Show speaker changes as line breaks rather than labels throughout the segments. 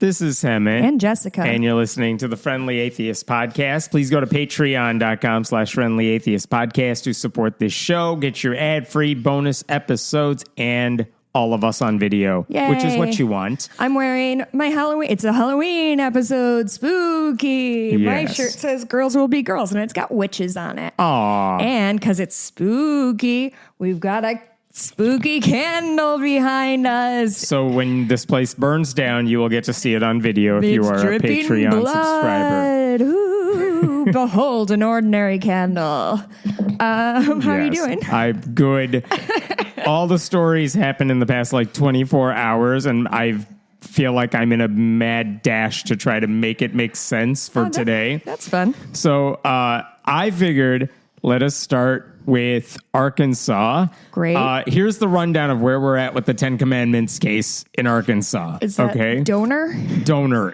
This is Hemant.
And Jessica.
And you're listening to the Friendly Atheist Podcast. Please go to patreon.com/Friendly Atheist Podcast to support this show. Get your ad-free bonus episodes and all of us on video,
Yay.
Which is what you want.
I'm wearing my Halloween. It's a Halloween episode. Spooky.
Yes.
My shirt says girls will be girls, and it's got witches on it.
Aww.
And because it's spooky, we've got a spooky candle behind us.
So when this place burns down, you will get to see it on video if you are a Patreon subscriber.
Ooh, behold an ordinary candle. How are you doing?
I'm good. All the stories happened in the past 24 hours, and I feel like I'm in a mad dash to try to make it make sense for today.
That's fun.
So I figured let us start with Arkansas.
Great.
Here's the rundown of where we're at with the Ten Commandments case in Arkansas.
Is that
okay?
donor?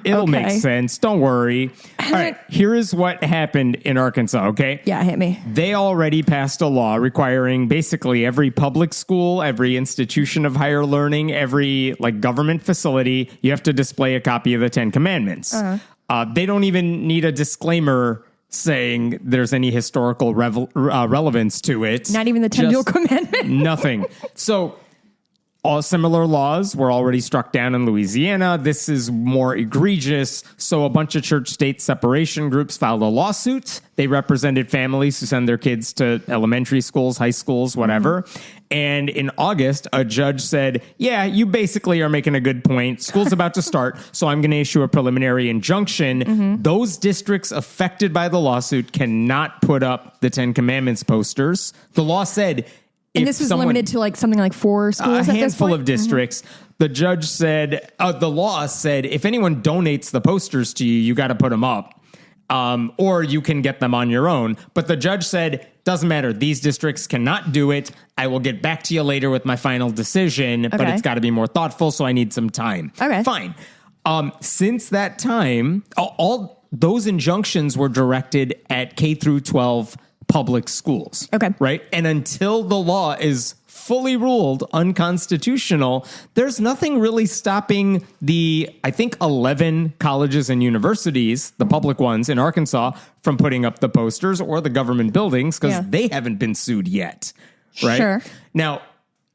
It'll make sense. Don't worry. All right. Here is what happened in Arkansas, okay?
Yeah, hit me.
They already passed a law requiring basically every public school, every institution of higher learning, every government facility, you have to display a copy of the Ten Commandments. They don't even need a disclaimer saying there's any historical relevance to it.
Not even the 10 commandments.
Nothing. So all similar laws were already struck down in Louisiana. This is more egregious. So a bunch of church-state separation groups filed a lawsuit. They represented families who send their kids to elementary schools, high schools, whatever. And in August, a judge said, yeah, you basically are making a good point. School's about to start, so I'm going to issue a preliminary injunction. Those districts affected by the lawsuit cannot put up the Ten Commandments posters. The law said...
And this was limited to something like 4 schools.
A handful of districts. The judge said, the law said, if anyone donates the posters to you, you got to put them up, or you can get them on your own. But the judge said, doesn't matter. These districts cannot do it. I will get back to you later with my final decision, but it's got to be more thoughtful, so I need some time.
Okay,
fine. Since that time, all those injunctions were directed at K through 12 public schools.
Okay.
Right? And until the law is fully ruled unconstitutional, there's nothing really stopping the, I think, 11 colleges and universities, the public ones in Arkansas, from putting up the posters or the government buildings because they haven't been sued yet. Right?
Sure.
Now,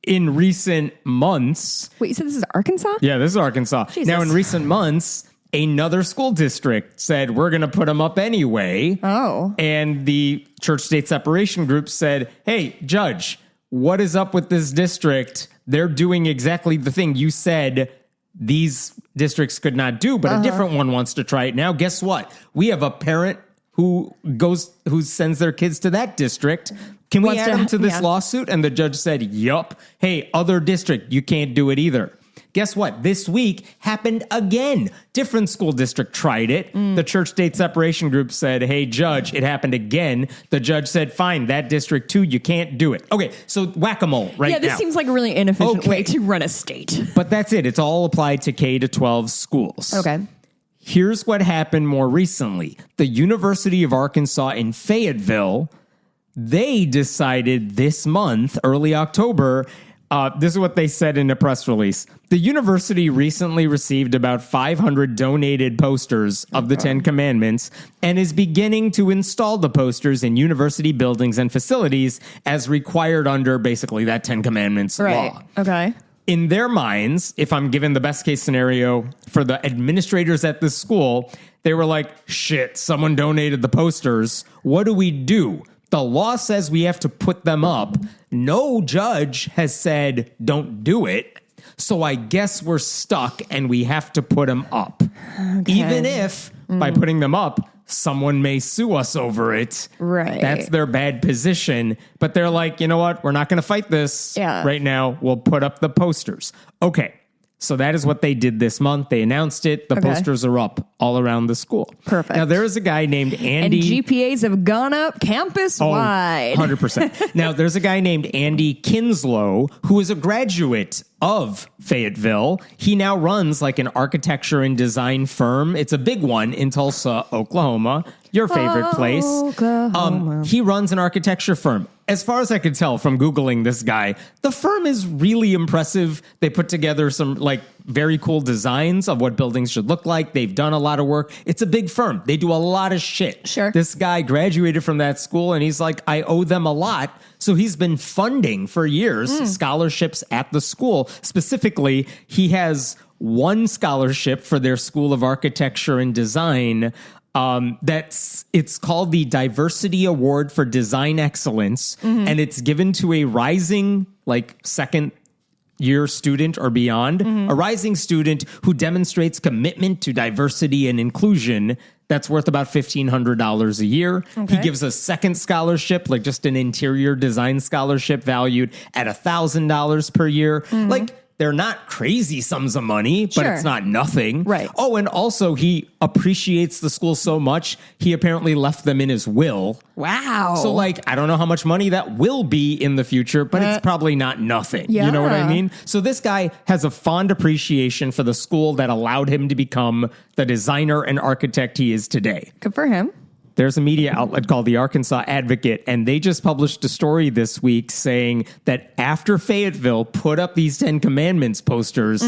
in recent months...
Wait, you said this is Arkansas?
Yeah, this is Arkansas.
Jesus.
Now, in recent months... Another school district said, we're going to put them up anyway.
Oh.
And the church-state separation group said, hey, judge, what is up with this district? They're doing exactly the thing you said these districts could not do, but a different one wants to try it now. Guess what? We have a parent who sends their kids to that district. Can we add them to this lawsuit? And the judge said, yup. Hey, other district, you can't do it either. Guess what? This week happened again. Different school district tried it. The church-state separation group said, hey, judge, it happened again. The judge said, fine, that district too, you can't do it. Okay, so whack-a-mole right now.
Yeah, this seems like a really inefficient way to run a state.
But that's it. It's all applied to K-12 schools.
Okay.
Here's what happened more recently. The University of Arkansas in Fayetteville, they decided this month, early October, this is what they said in a press release. The university recently received about 500 donated posters of the Ten Commandments and is beginning to install the posters in university buildings and facilities as required under basically that Ten Commandments law.
Okay.
In their minds, if I'm given the best case scenario for the administrators at this school, they were like, shit, someone donated the posters. What do we do? The law says we have to put them up. No judge has said don't do it. So I guess we're stuck and we have to put them up. Okay. Even if by putting them up, someone may sue us over it.
Right.
That's their bad position. But they're like, you know what? We're not going to fight this right now. We'll put up the posters. Okay. So that is what they did this month. They announced it. The posters are up all around the school.
Perfect.
Now, there is a guy named Andy.
And GPAs have gone up campus-wide.
100%. Now, there's a guy named Andy Kinslow who is a graduate of Fayetteville. He now runs like an architecture and design firm. It's a big one in Tulsa, Oklahoma, your favorite place. He runs an architecture firm. As far as I could tell from Googling this guy, the firm is really impressive. They put together some like very cool designs of what buildings should look like. They've done a lot of work. It's a big firm. They do a lot of shit.
Sure.
This guy graduated from that school and he's like, I owe them a lot. So he's been funding for years scholarships at the school. Specifically, he has one scholarship for their School of Architecture and Design. It's called the Diversity Award for Design Excellence, and it's given to a rising, second year student or beyond, a rising student who demonstrates commitment to diversity and inclusion. That's worth about $1,500 a year.
Okay.
He gives a second scholarship, just an interior design scholarship valued at $1,000 per year. They're not crazy sums of money, but
Sure.
it's not nothing.
Right.
Oh, and also he appreciates the school so much, he apparently left them in his will.
Wow.
So, I don't know how much money that will be in the future, but it's probably not nothing. You know what I
Yeah.
mean? So this guy has a fond appreciation for the school that allowed him to become the designer and architect he is today.
Good for him.
There's a media outlet called the Arkansas Advocate, and they just published a story this week saying that after Fayetteville put up these 10 Commandments posters,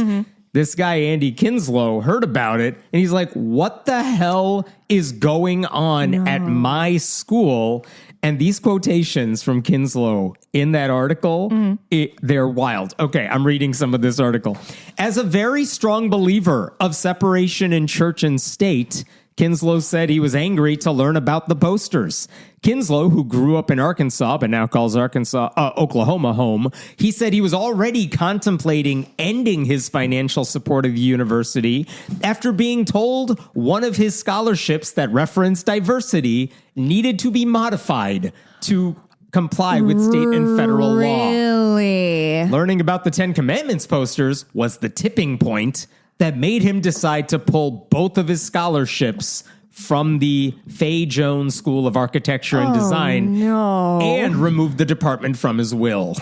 this guy, Andy Kinslow, heard about it, and he's like, what the hell is going on at my school? And these quotations from Kinslow in that article, they're wild. Okay, I'm reading some of this article. As a very strong believer of separation in church and state, Kinslow said he was angry to learn about the posters. Kinslow, who grew up in Arkansas but now calls Oklahoma home, he said he was already contemplating ending his financial support of the university after being told one of his scholarships that referenced diversity needed to be modified to comply with state and federal law.
Really?
Learning about the 10 Commandments posters was the tipping point that made him decide to pull both of his scholarships from the Fay Jones School of Architecture and Design and remove the department from his will.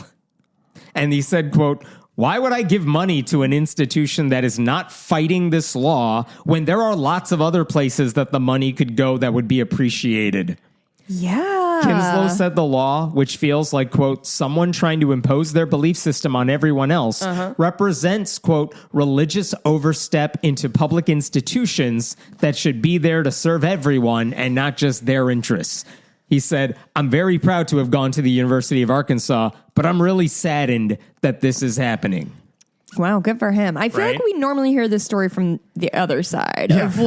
And he said, quote, why would I give money to an institution that is not fighting this law when there are lots of other places that the money could go that would be appreciated?
Yeah.
Kinslow said the law, which feels like, quote, someone trying to impose their belief system on everyone else, represents, quote, religious overstep into public institutions that should be there to serve everyone and not just their interests. He said, I'm very proud to have gone to the University of Arkansas, but I'm really saddened that this is happening.
Wow, good for him. I feel like we normally hear this story from the other side of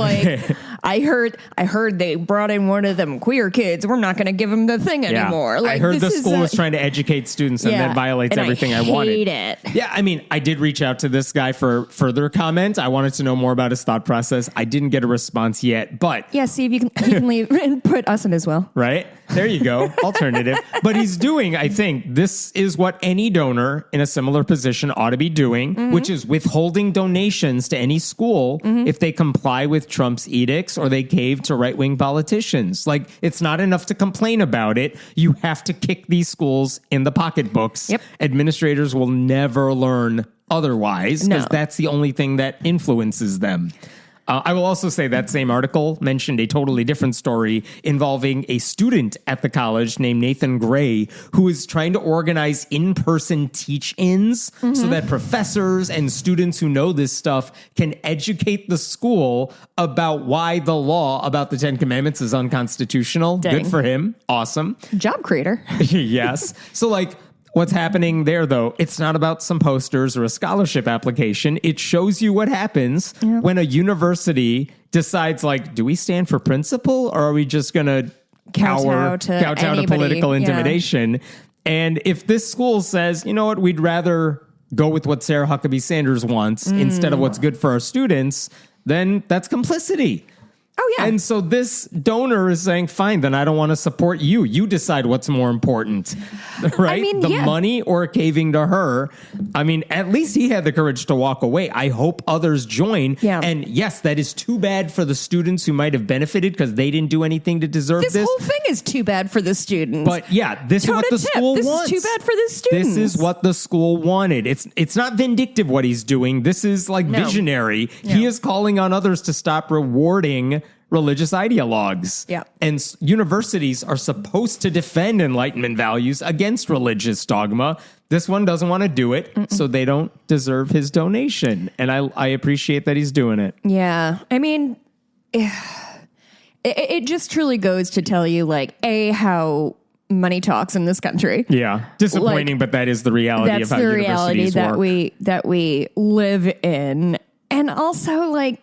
I heard they brought in one of them queer kids. We're not going to give him the thing anymore.
I heard the school was trying to educate students and that violates everything I wanted.
I hate it.
Yeah, I mean, I did reach out to this guy for further comment. I wanted to know more about his thought process. I didn't get a response yet, but
yeah, see if you can leave and put us in as well.
Right? There you go. Alternative. But he's doing, I think, this is what any donor in a similar position ought to be doing, which is withholding donations to any school if they comply with Trump's edicts or they cave to right-wing politicians. It's not enough to complain about it. You have to kick these schools in the pocketbooks.
Yep.
Administrators will never learn otherwise because that's the only thing that influences them. I will also say that same article mentioned a totally different story involving a student at the college named Nathan Gray, who is trying to organize in-person teach-ins so that professors and students who know this stuff can educate the school about why the law about the 10 Commandments is unconstitutional.
Dang.
Good for him. Awesome.
Job creator.
Yes. So what's happening there, though, it's not about some posters or a scholarship application. It shows you what happens when a university decides, do we stand for principle or are we just going to kowtow to political intimidation? And if this school says, you know what, we'd rather go with what Sarah Huckabee Sanders wants instead of what's good for our students, then that's complicity.
Oh, yeah.
And so this donor is saying, fine, then I don't want to support you. You decide what's more important, right?
I mean,
the money or caving to her. I mean, at least he had the courage to walk away. I hope others join.
Yeah.
And yes, that is too bad for the students who might have benefited because they didn't do anything to deserve this.
This whole thing is too bad for the students.
But yeah, this is what the school wants.
This is too bad for the students.
This is what the school wanted. It's not vindictive what he's doing. This is visionary.
No.
He is calling on others to stop rewarding religious ideologues.
Yeah.
And universities are supposed to defend Enlightenment values against religious dogma. This one doesn't want to do it, so they don't deserve his donation. And I appreciate that he's doing it.
Yeah. I mean, it just truly goes to tell you, like, how money talks in this country.
Yeah. Disappointing, but that is the reality of how universities work.
that we live in. And also, like,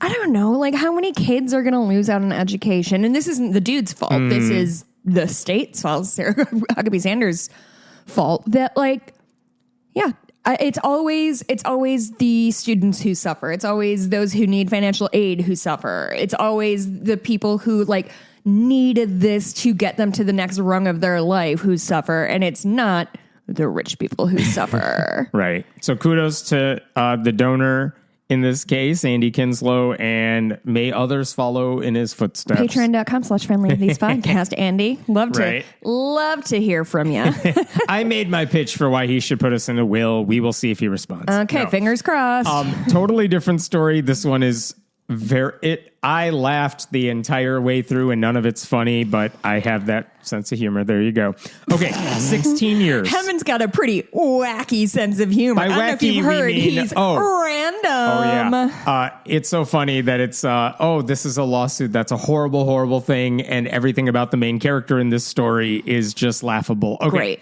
I don't know, like, how many kids are going to lose out on education? And this isn't the dude's fault. This is the state's fault, Sarah Huckabee Sanders' fault. That, like, yeah, it's always the students who suffer. It's always those who need financial aid who suffer. It's always the people who, like, needed this to get them to the next rung of their life who suffer. And it's not the rich people who suffer.
Right. So kudos to the donor in this case, Andy Kinslow, and may others follow in his footsteps.
Patreon.com/friendlyatheist podcast. Andy, love to hear from you.
I made my pitch for why he should put us in a will. We will see if he responds.
Okay, fingers crossed.
Totally different story. This one is I laughed the entire way through and none of it's funny, but I have that sense of humor. There you go. Okay, 16 years.
Heaven's got a pretty wacky sense of humor.
By
I don't know if you've heard, he's random.
Oh, yeah. It's so funny that it's, this is a lawsuit. That's a horrible, horrible thing. And everything about the main character in this story is just laughable. Okay.
Great.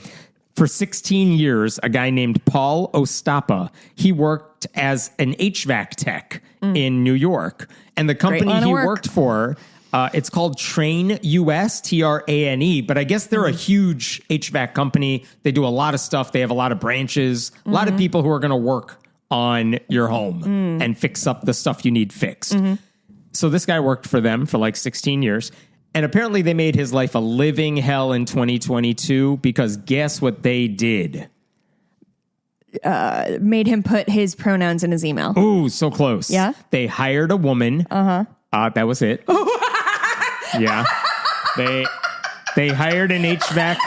For 16 years, a guy named Paul Ostapa, he worked as an HVAC tech in New York. And the company he worked for, it's called Train US, Trane. But I guess they're a huge HVAC company. They do a lot of stuff. They have a lot of branches, a lot of people who are going to work on your home and fix up the stuff you need fixed. So this guy worked for them for like 16 years. And apparently they made his life a living hell in 2022 because guess what they did?
Made him put his pronouns in his email.
Ooh, so close.
Yeah?
They hired a woman. That was it. Yeah. They hired an HVAC.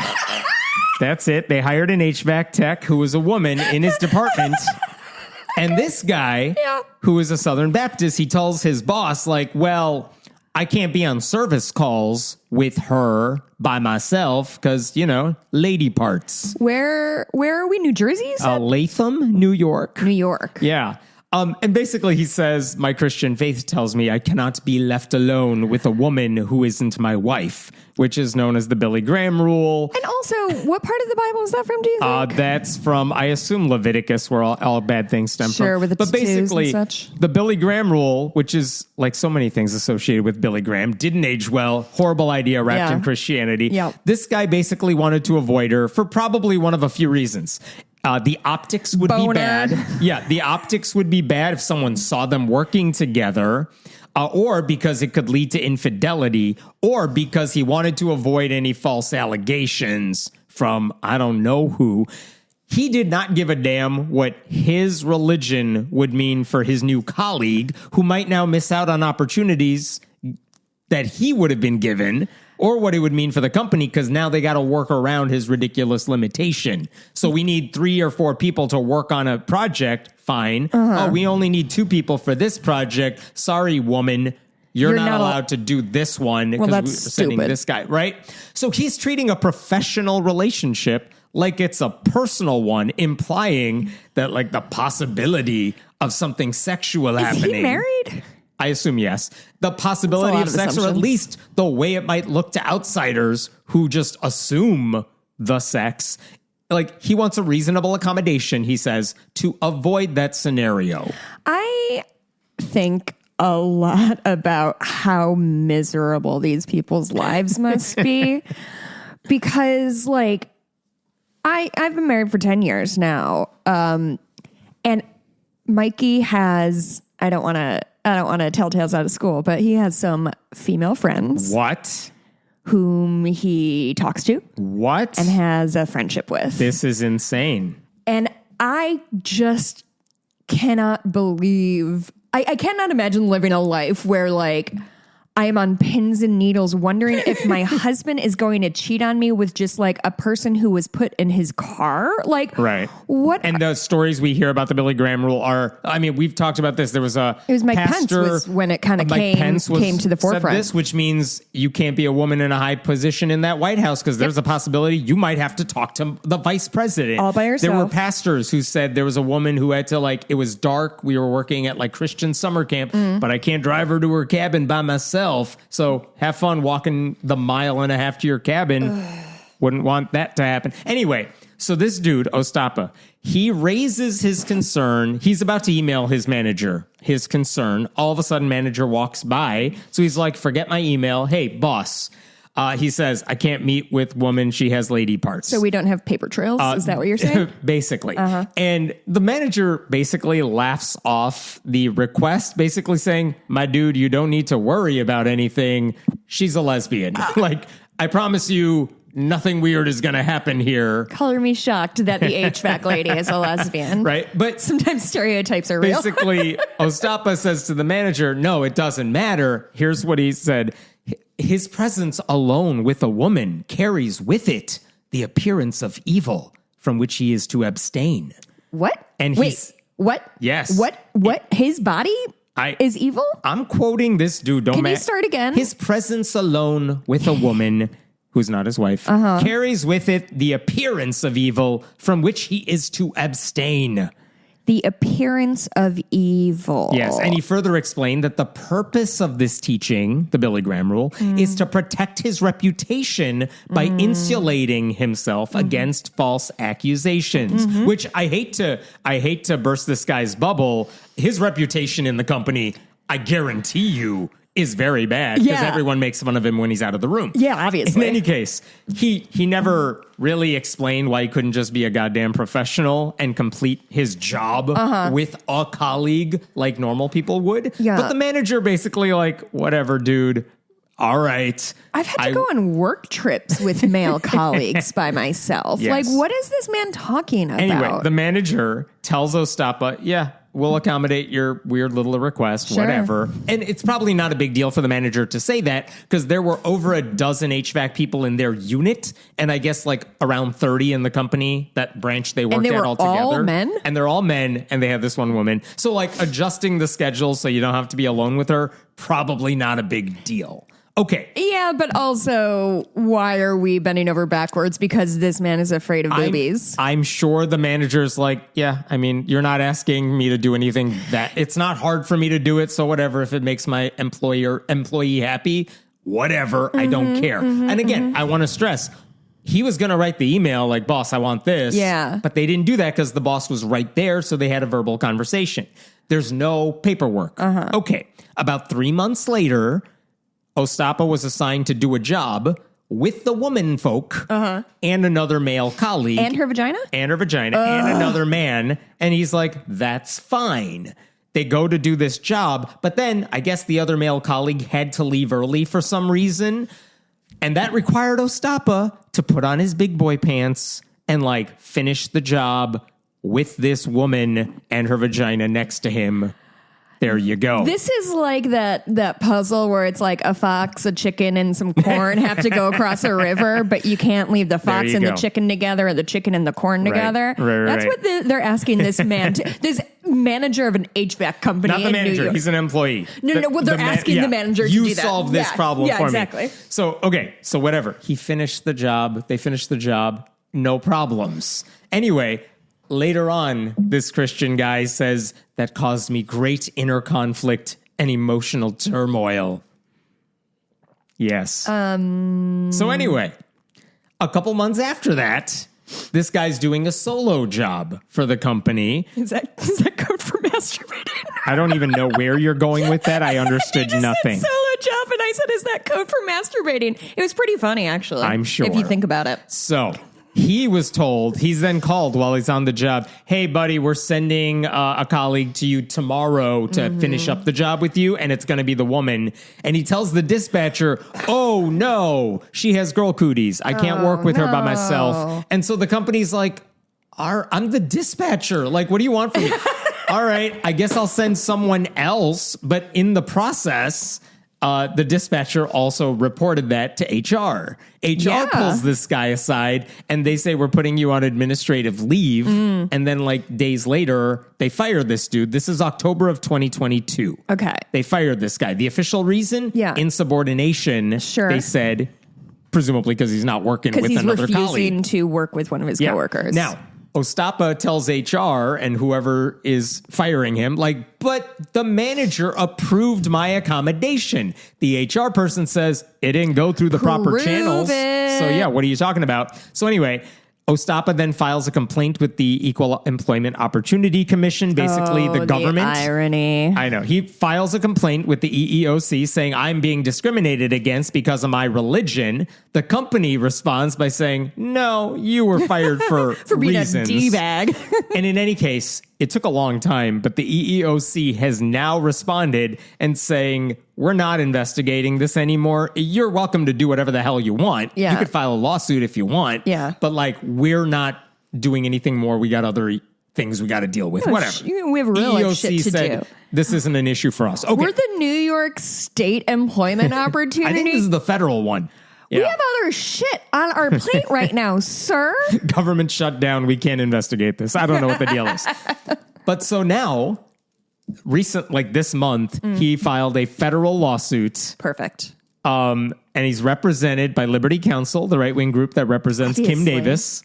That's it. They hired an HVAC tech who was a woman in his department. And this guy, who is a Southern Baptist, he tells his boss, like, well, I can't be on service calls with her by myself because, lady parts.
Where are we? New Jersey, you said?
Latham, New York.
New York.
Yeah. And basically he says, my Christian faith tells me I cannot be left alone with a woman who isn't my wife, which is known as the Billy Graham rule.
And also, what part of the Bible is that from, do you think?
That's from, I assume, Leviticus, where all bad things stem from.
With the
but basically,
and such.
The Billy Graham rule, which is like so many things associated with Billy Graham, didn't age well. Horrible idea wrapped in Christianity.
Yep.
This guy basically wanted to avoid her for probably one of a few reasons. The optics would be bad. Yeah, the optics would be bad if someone saw them working together, or because it could lead to infidelity, or because he wanted to avoid any false allegations from I don't know who. He did not give a damn what his religion would mean for his new colleague, who might now miss out on opportunities that he would have been given, or what it would mean for the company, because now they got to work around his ridiculous limitation. So we need 3 or 4 people to work on a project. Fine. Oh, we only need 2 people for this project. Sorry, woman. You're not allowed to do this one because we're sending this guy, right? So he's treating a professional relationship like it's a personal one, implying that like the possibility of something sexual happening.
Is he married?
I assume yes. The possibility of sex, or at least the way it might look to outsiders who just assume the sex. Like, he wants a reasonable accommodation, he says, to avoid that scenario.
I think a lot about how miserable these people's lives must be. Because, like, I've been married for 10 years now. And Mikey has, I don't want to tell tales out of school, but he has some female friends.
What?
Whom he talks to.
What?
And has a friendship with.
This is insane.
And I just cannot believe, I cannot imagine living a life where, like, I am on pins and needles wondering if my husband is going to cheat on me with just like a person who was put in his car. Like,
right.
What?
And the stories we hear about the Billy Graham rule are, I mean, we've talked about this. There was it
was Mike
pastor,
Pence was when it kind of came to the forefront.
This, which means you can't be a woman in a high position in that White House because there's a possibility you might have to talk to the vice president.
All by yourself.
There were pastors who said there was a woman who had to, like, it was dark. We were working at like Christian summer camp, but I can't drive her to her cabin by myself. So have fun walking the 1.5 miles to your cabin. Wouldn't want that to happen. Anyway, so this dude, Ostapa, he raises his concern. He's about to email his manager his concern. All of a sudden, manager walks by. So he's like, forget my email. Hey, boss. He says, I can't meet with woman. She has lady parts.
So we don't have paper trails? Is that what you're saying?
Basically. And the manager basically laughs off the request, basically saying, my dude, you don't need to worry about anything. She's a lesbian. Like, I promise you, nothing weird is going to happen here.
Color me shocked that the HVAC lady is a lesbian.
Right. But
sometimes stereotypes are real.
Basically, Ostapa says to the manager, no, it doesn't matter. Here's what he said. His presence alone with a woman carries with it the appearance of evil from which he is to abstain.
What?
And
wait, what?
Yes.
What? His body is evil?
I'm quoting this dude.
Can you start again?
His presence alone with a woman who's not his wife carries with it the appearance of evil from which he is to abstain.
The appearance of evil.
Yes, and he further explained that the purpose of this teaching, the Billy Graham rule, is to protect his reputation by insulating himself against false accusations, which I hate to burst this guy's bubble. His reputation in the company, I guarantee you, is very bad because everyone makes fun of him when he's out of the room.
Yeah, obviously.
In any case, he never really explained why he couldn't just be a goddamn professional and complete his job with a colleague like normal people would.
Yeah.
But the manager basically like, whatever, dude. All right.
I've had to go on work trips with male colleagues by myself.
Yes.
Like, what is this man talking about?
Anyway, the manager tells Ostapa, yeah, we'll accommodate your weird little request, whatever. And it's probably not a big deal for the manager to say that because there were over a dozen HVAC people in their unit. And I guess like around 30 in the company, that branch they worked at all together.
All men?
And they're all men and they have this one woman. So like adjusting the schedule so you don't have to be alone with her, probably not a big deal. Okay.
Yeah, but also, why are we bending over backwards? Because this man is afraid of boobies.
I'm sure the manager's like, yeah, I mean, you're not asking me to do anything that it's not hard for me to do it. So whatever, if it makes my employee happy, whatever, I don't care. And again, I want to stress, he was going to write the email like, boss, I want this.
Yeah.
But they didn't do that because the boss was right there. So they had a verbal conversation. There's no paperwork. Okay. About 3 months later, Ostapa was assigned to do a job with the woman folk and another male colleague.
And her vagina?
And her vagina and another man. And he's like, that's fine. They go to do this job. But then I guess the other male colleague had to leave early for some reason. And that required Ostapa to put on his big boy pants and like finish the job with this woman and her vagina next to him. There you go.
This is like that puzzle where it's like a fox, a chicken, and some corn have to go across a river, but you can't leave the fox and the chicken together or the chicken and the corn together. That's what they're asking this man to. This manager of an HVAC company.
Not the manager.
New York.
He's an employee.
No. Well, they're asking the manager to do that.
You solve this problem for
exactly.
me. So, okay. So whatever. He finished the job. They finished the job. No problems. Anyway, later on, this Christian guy says, that caused me great inner conflict and emotional turmoil. Yes. So anyway, a couple months after that, this guy's doing a solo job for the company.
Is that code for masturbating?
I don't even know where you're going with that. I understood nothing.
Said solo job, and I said, is that code for masturbating? It was pretty funny, actually.
I'm sure.
If you think about it.
So he was told, he's then called while he's on the job, hey, buddy, we're sending a colleague to you tomorrow to finish up the job with you, and it's going to be the woman. And he tells the dispatcher, oh, no, she has girl cooties. I can't work with her by myself. And so the company's like, I'm the dispatcher. Like, what do you want from me? All right, I guess I'll send someone else. But in the process, The dispatcher also reported that to HR. HR pulls this guy aside and they say, we're putting you on administrative leave. And then like days later, they fire this dude. This is October of 2022.
Okay.
They fired this guy. The official reason? Insubordination.
Sure.
They said, presumably because he's not working with another colleague.
Because he's refusing to work with one of his coworkers.
Now, Ostapa tells HR and whoever is firing him, like, but the manager approved my accommodation. The HR person says it didn't go through the proper channels. So yeah, what are you talking about? So anyway, Ostapa then files a complaint with the Equal Employment Opportunity Commission, basically the government.
The irony.
I know. He files a complaint with the EEOC saying, I'm being discriminated against because of my religion. The company responds by saying, no, you were fired for
being
reasons.
a D-bag.
And in any case, it took a long time, but the EEOC has now responded and saying, we're not investigating this anymore. You're welcome to do whatever the hell you want.
Yeah.
You could file a lawsuit if you want.
Yeah.
But like, we're not doing anything more. We got other things we got to deal with. Whatever.
We have real life shit to do.
This isn't an issue for us. Okay.
We're the New York State Employment Opportunity.
I think this is the federal one. Yeah.
We have other shit on our plate right now, sir.
Government shut down. We can't investigate this. I don't know what the deal is. But so now, this month, he filed a federal lawsuit.
Perfect.
And he's represented by Liberty Counsel, the right-wing group that represents Kim Davis,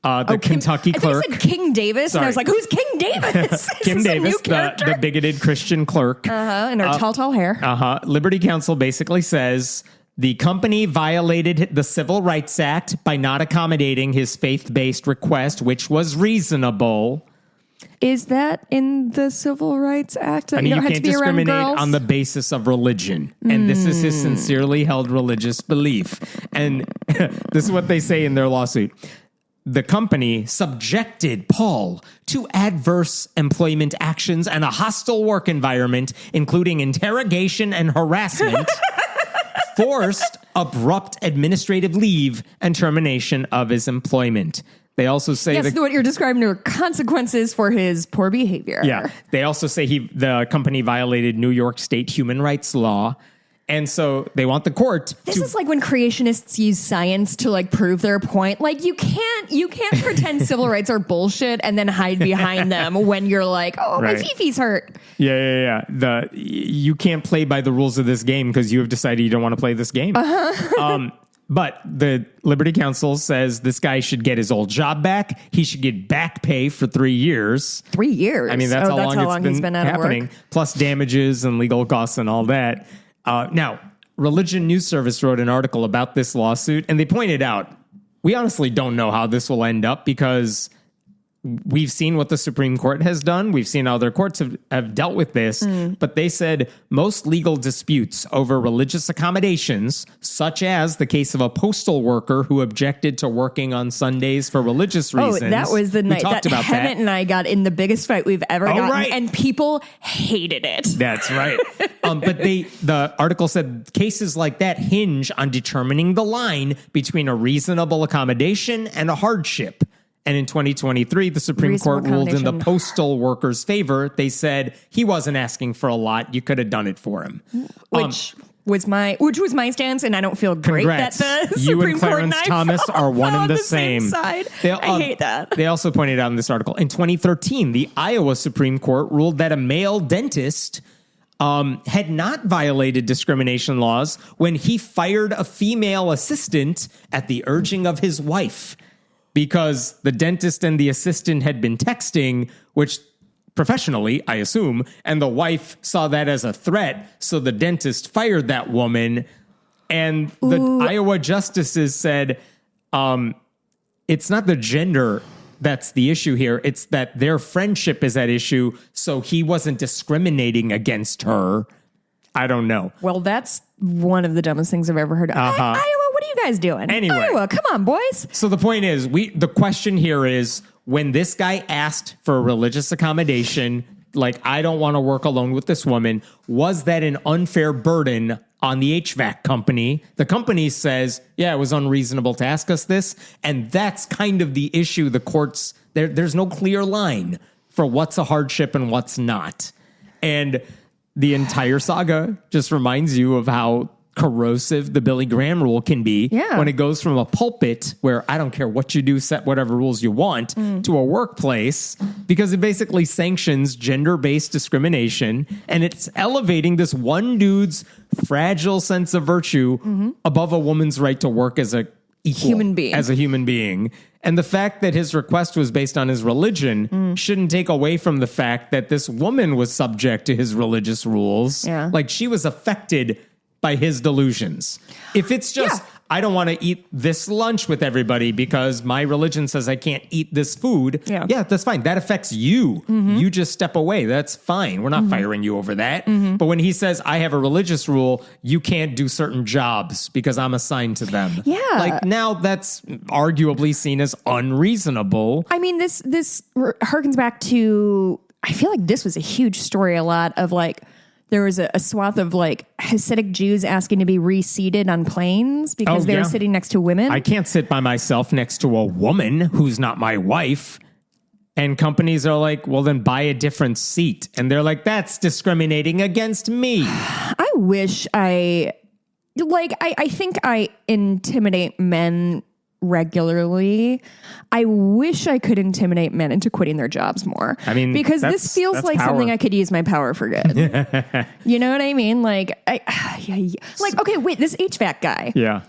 Kentucky clerk.
I think you said King Davis, and I was like, who's King Davis?
Kim Davis, the bigoted Christian clerk.
And her tall hair.
Liberty Counsel basically says the company violated the Civil Rights Act by not accommodating his faith-based request, which was reasonable.
Is that in the Civil Rights Act? That
you can't discriminate on the basis of religion. And this is his sincerely held religious belief. And this is what they say in their lawsuit. The company subjected Paul to adverse employment actions and a hostile work environment, including interrogation and harassment, forced abrupt administrative leave, and termination of his employment. They also say
what you're describing are consequences for his poor behavior.
Yeah. They also say the company violated New York State human rights law. And so they want the court.
This is like when creationists use science to like prove their point. Like you can't pretend civil rights are bullshit and then hide behind them when you're like, my Fifi's hurt.
Yeah. You can't play by the rules of this game because you have decided you don't want to play this game. But the Liberty Counsel says this guy should get his old job back. He should get back pay for 3 years.
3 years?
I mean, that's how long it's been happening. Plus damages and legal costs and all that. Now, Religion News Service wrote an article about this lawsuit, and they pointed out, we honestly don't know how this will end up because we've seen what the Supreme Court has done. We've seen how other courts have dealt with this. But they said most legal disputes over religious accommodations, such as the case of a postal worker who objected to working on Sundays for religious reasons.
Oh, that was the night that Hemant and I got in the biggest fight we've ever gotten, and people hated it.
That's right. But the article said cases like that hinge on determining the line between a reasonable accommodation and a hardship. And in 2023, the Supreme Court ruled in the postal worker's favor. They said he wasn't asking for a lot. You could have done it for him.
Which was my stance, and I don't feel great
congrats.
That the
you
Supreme
and Clarence
Court
Thomas are one and the same.
Side. I hate that.
They also pointed out in this article, in 2013, the Iowa Supreme Court ruled that a male dentist had not violated discrimination laws when he fired a female assistant at the urging of his wife. Because the dentist and the assistant had been texting, which professionally, I assume, and the wife saw that as a threat. So the dentist fired that woman. And the Iowa justices said, it's not the gender that's the issue here. It's that their friendship is at issue. So he wasn't discriminating against her. I don't know.
Well, that's one of the dumbest things I've ever heard of. Iowa, what are you guys doing?
Anyway.
Iowa, come on, boys.
So the point is, the question here is, when this guy asked for a religious accommodation, like, I don't want to work alone with this woman, was that an unfair burden on the HVAC company? The company says, yeah, it was unreasonable to ask us this. And that's kind of the issue. The courts, there's no clear line for what's a hardship and what's not. And the entire saga just reminds you of how corrosive the Billy Graham rule can be when it goes from a pulpit where I don't care what you do, set whatever rules you want, to a workplace, because it basically sanctions gender-based discrimination, and it's elevating this one dude's fragile sense of virtue above a woman's right to work as a human being. And the fact that his request was based on his religion shouldn't take away from the fact that this woman was subject to his religious rules.
Yeah.
Like, she was affected by his delusions. If it's just, I don't want to eat this lunch with everybody because my religion says I can't eat this food. Yeah, that's fine. That affects you. You just step away. That's fine. We're not firing you over that. But when he says, I have a religious rule, you can't do certain jobs because I'm assigned to them.
Yeah.
Like, now that's arguably seen as unreasonable.
I mean, this harkens back to, I feel like this was a huge story, a lot of like, there was a swath of like Hasidic Jews asking to be reseated on planes because they were sitting next to women.
I can't sit by myself next to a woman who's not my wife. And companies are like, well, then buy a different seat. And they're like, that's discriminating against me.
I wish I think I intimidate men regularly. I wish I could intimidate men into quitting their jobs more.
I mean,
because this feels like something I could use my power for good. You know what I mean? Like, okay, wait, this HVAC guy.
Yeah.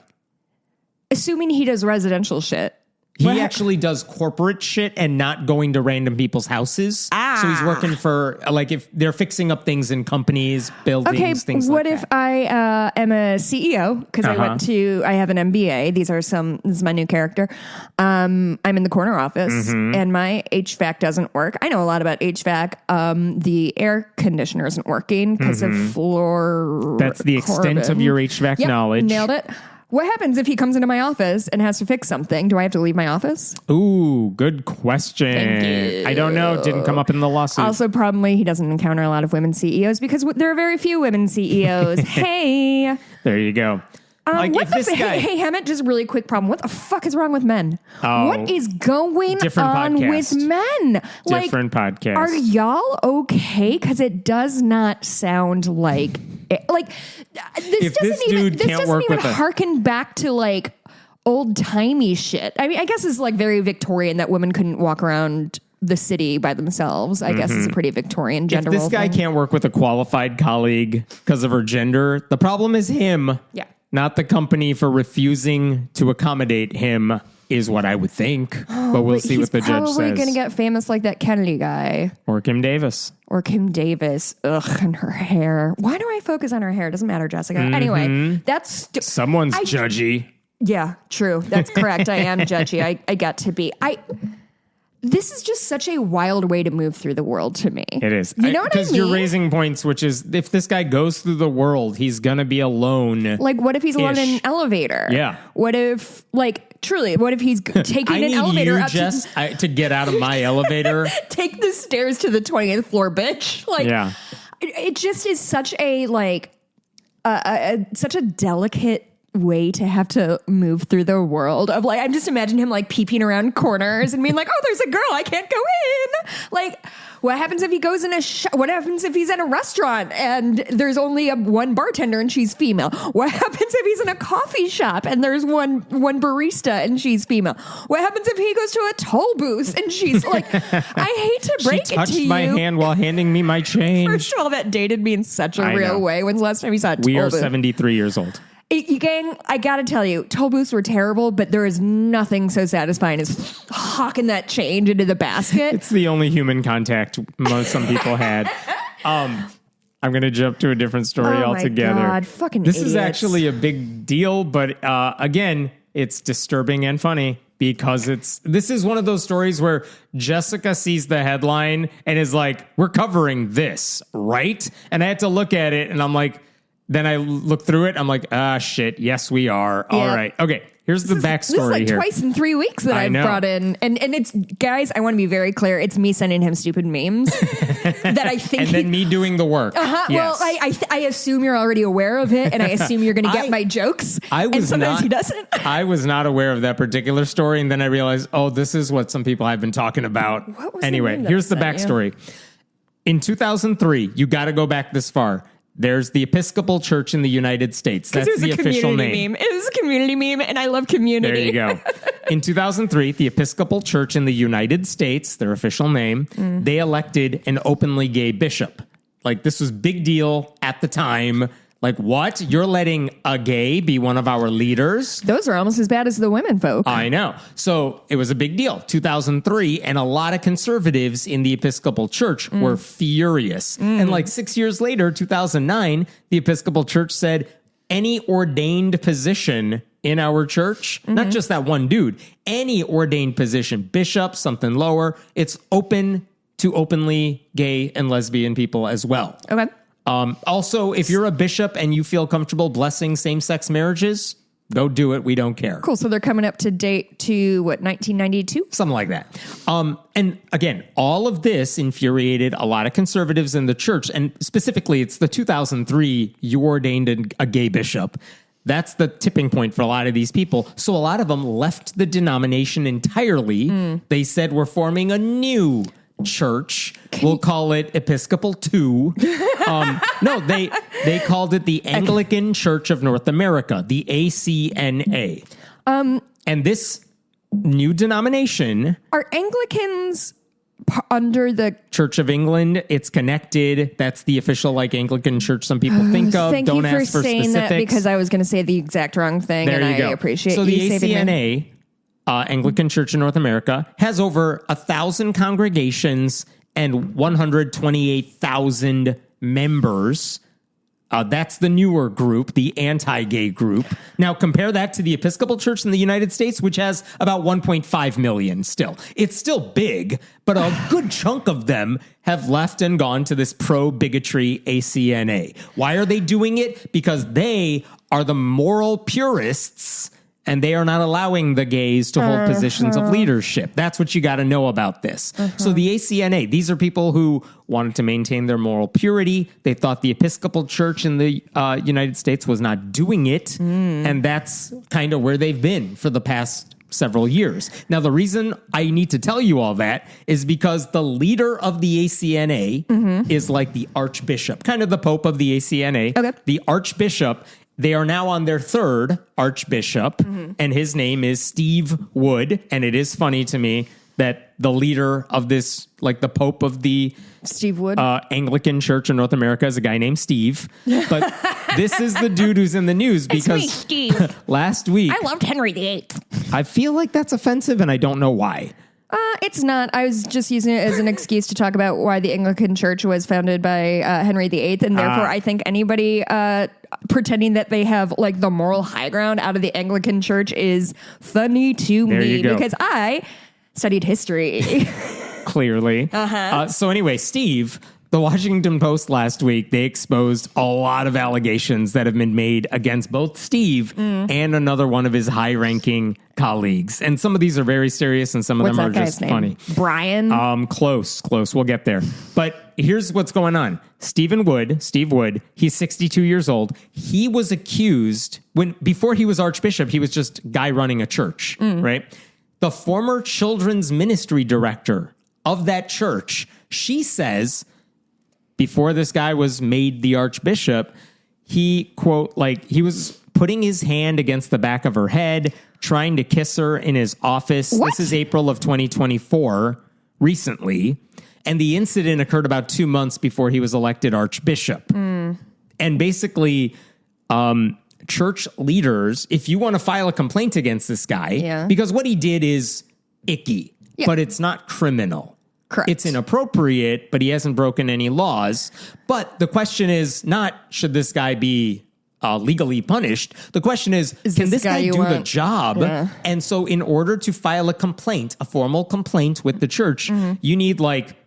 Assuming he does residential shit.
He actually does corporate shit and not going to random people's houses. So he's working for, like, if they're fixing up things in companies, buildings, things like that.
What if I am a CEO? Because I have an MBA. This is my new character. I'm in the corner office and my HVAC doesn't work. I know a lot about HVAC. The air conditioner isn't working because of floor.
That's the extent of your HVAC knowledge.
Nailed it. What happens if he comes into my office and has to fix something? Do I have to leave my office?
Ooh, good question.
Thank you.
I don't know. Didn't come up in the lawsuit.
Also, probably he doesn't encounter a lot of women CEOs because there are very few women CEOs. Hey.
There you go. Like, if this guy...
Hey, Hammett, just a really quick problem. What the fuck is wrong with men? What is going on with men?
Different podcast.
Are y'all okay? Because it does not sound like... This doesn't even harken back to, like, old-timey shit. I mean, I guess it's, like, very Victorian that women couldn't walk around the city by themselves. I guess is a pretty Victorian gender role.
If this guy can't work with a qualified colleague because of her gender, the problem is him.
Yeah.
Not the company for refusing to accommodate him, is what I would think. But we'll see what the judge says.
He's probably going to get famous like that Kennedy guy.
Or Kim Davis.
Ugh, and her hair. Why do I focus on her hair? It doesn't matter, Jessica. Anyway, that's...
Someone's judgy.
Yeah, true. That's correct. I am judgy. I got to be. This is just such a wild way to move through the world to me.
It is.
You know what I mean?
Because you're raising points, which is, if this guy goes through the world, he's going to be alone.
Like, what if he's alone in an elevator?
Yeah.
What if, like, truly, what if he's taking an elevator up
to get out of my elevator?
Take the stairs to the 20th floor, bitch. Like, yeah. It just is such a, like, such a delicate way to have to move through the world of, like, I'm just imagining him like peeping around corners and being like, oh, there's a girl, I can't go in. Like, what happens if he goes in what happens if he's in a restaurant and there's only one bartender and she's female? What happens if he's in a coffee shop and there's one barista and she's female? What happens if he goes to a toll booth and she's like, I hate to break it to you.
She touched my hand while handing me my change.
First of all, that dated me in such a real way. When's the last time you saw a toll booth?
We are 73 years old.
Gang, I gotta tell you, toll booths were terrible, but there is nothing so satisfying as hawking that change into the basket.
It's the only human contact some people had. I'm going to jump to a different story altogether.
Oh my God, fucking
This
idiots.
is actually a big deal, but again, it's disturbing and funny because this is one of those stories where Jessica sees the headline and is like, we're covering this, right? And I had to look at it and I'm like, then I look through it. I'm like, shit. Yes, we are. Yeah. All right. Okay. Here's the backstory
this is like
here.
Twice in 3 weeks that I've brought in. And it's, guys, I want to be very clear. It's me sending him stupid memes that I think.
And then me doing the work.
Yes. Well, I assume you're already aware of it. And I assume you're going to get my jokes. And sometimes he doesn't.
I was not aware of that particular story. And then I realized, this is what some people have been talking about.
What was
anyway, here's the backstory. In 2003, you got to go back this far. There's the Episcopal Church in the United States. That's the official name.
It was a community meme, and I love community.
There you go. In 2003, the Episcopal Church in the United States, their official name, they elected an openly gay bishop. Like, this was big deal at the time. Like, what? You're letting a gay be one of our leaders?
Those are almost as bad as the women folk.
I know. So it was a big deal. 2003, and a lot of conservatives in the Episcopal Church were furious. And like 6 years later, 2009, the Episcopal Church said, any ordained position in our church, not just that one dude, any ordained position, bishop, something lower, it's open to openly gay and lesbian people as well.
Okay.
Also, if you're a bishop and you feel comfortable blessing same-sex marriages, go do it. We don't care.
Cool. So they're coming up to date to, 1992?
Something like that. And again, all of this infuriated a lot of conservatives in the church. And specifically, it's the 2003, you ordained a gay bishop. That's the tipping point for a lot of these people. So a lot of them left the denomination entirely. They said, we're forming a new church. We'll call it Episcopal 2. No, they called it the Anglican Church of North America, the ACNA. And this new denomination...
Are Anglicans under the...
Church of England? It's connected. That's the official, Anglican church some people think of.
Thank
Don't
you for
ask for
saying
specifics.
That because I was going to say the exact wrong thing,
there
and
you
I
go.
appreciate
so
you
the
saving
ACNA, Anglican Church in North America, has over 1,000 congregations and 128,000 members. That's the newer group, the anti-gay group. Now, compare that to the Episcopal Church in the United States, which has about 1.5 million still. It's still big, but a good chunk of them have left and gone to this pro-bigotry ACNA. Why are they doing it? Because they are the moral purists, and they are not allowing the gays to hold positions of leadership. That's what you got to know about this. So the ACNA, these are people who wanted to maintain their moral purity. They thought the Episcopal Church in the United States was not doing it. And that's kind of where they've been for the past several years. Now, the reason I need to tell you all that is because the leader of the ACNA is like the archbishop, kind of the pope of the ACNA.
Okay.
The archbishop. They are now on their third archbishop, and his name is Steve Wood. And it is funny to me that the leader of this, the Pope of the
Steve Wood
Anglican Church in North America is a guy named Steve. But this is the dude who's in the news because
it's me, Steve.
Last week,
I loved Henry VIII.
I feel like that's offensive, and I don't know why.
It's not. I was just using it as an excuse to talk about why the Anglican Church was founded by Henry VIII, and therefore I think anybody pretending that they have the moral high ground out of the Anglican Church is funny to me because I studied history.
Clearly. So anyway, Steve, the Washington Post last week, they exposed a lot of allegations that have been made against both Steve and another one of his high-ranking colleagues. And some of these are very serious and some of them are just funny.
Brian?
Close. We'll get there. But here's what's going on. Steve Wood, he's 62 years old. He was accused before he was archbishop, he was just a guy running a church, right? The former children's ministry director of that church, she says, before this guy was made the archbishop, he, quote, he was putting his hand against the back of her head, trying to kiss her in his office.
What?
This is April of 2024, recently. And the incident occurred about 2 months before he was elected archbishop. And basically, church leaders, if you want to file a complaint against this guy, because what he did is icky, but it's not criminal.
Correct.
It's inappropriate, but he hasn't broken any laws. But the question is not, should this guy be legally punished? The question is can this guy do the job? Yeah. And so in order to file a complaint, a formal complaint with the church, you need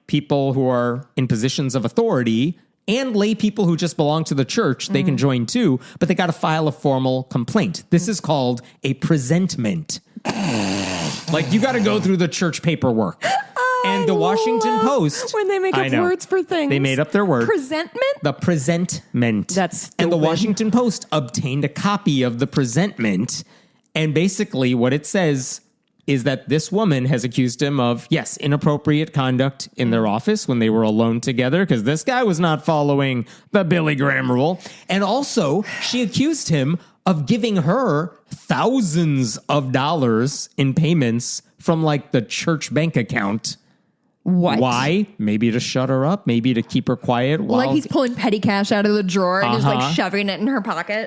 people who are in positions of authority and lay people who just belong to the church. They can join too, but they got to file a formal complaint. This is called a presentment. You got to go through the church paperwork. And the Washington Post,
when they make up words for things.
They made up their word.
Presentment?
The presentment.
That's stupid.
And the Washington Post obtained a copy of the presentment. And basically what it says is that this woman has accused him of, yes, inappropriate conduct in their office when they were alone together, because this guy was not following the Billy Graham rule. And also, she accused him of giving her thousands of dollars in payments from like the church bank account.
What?
Why? Maybe to shut her up, maybe to keep her quiet.
Like he's pulling petty cash out of the drawer and just like shoving it in her pocket.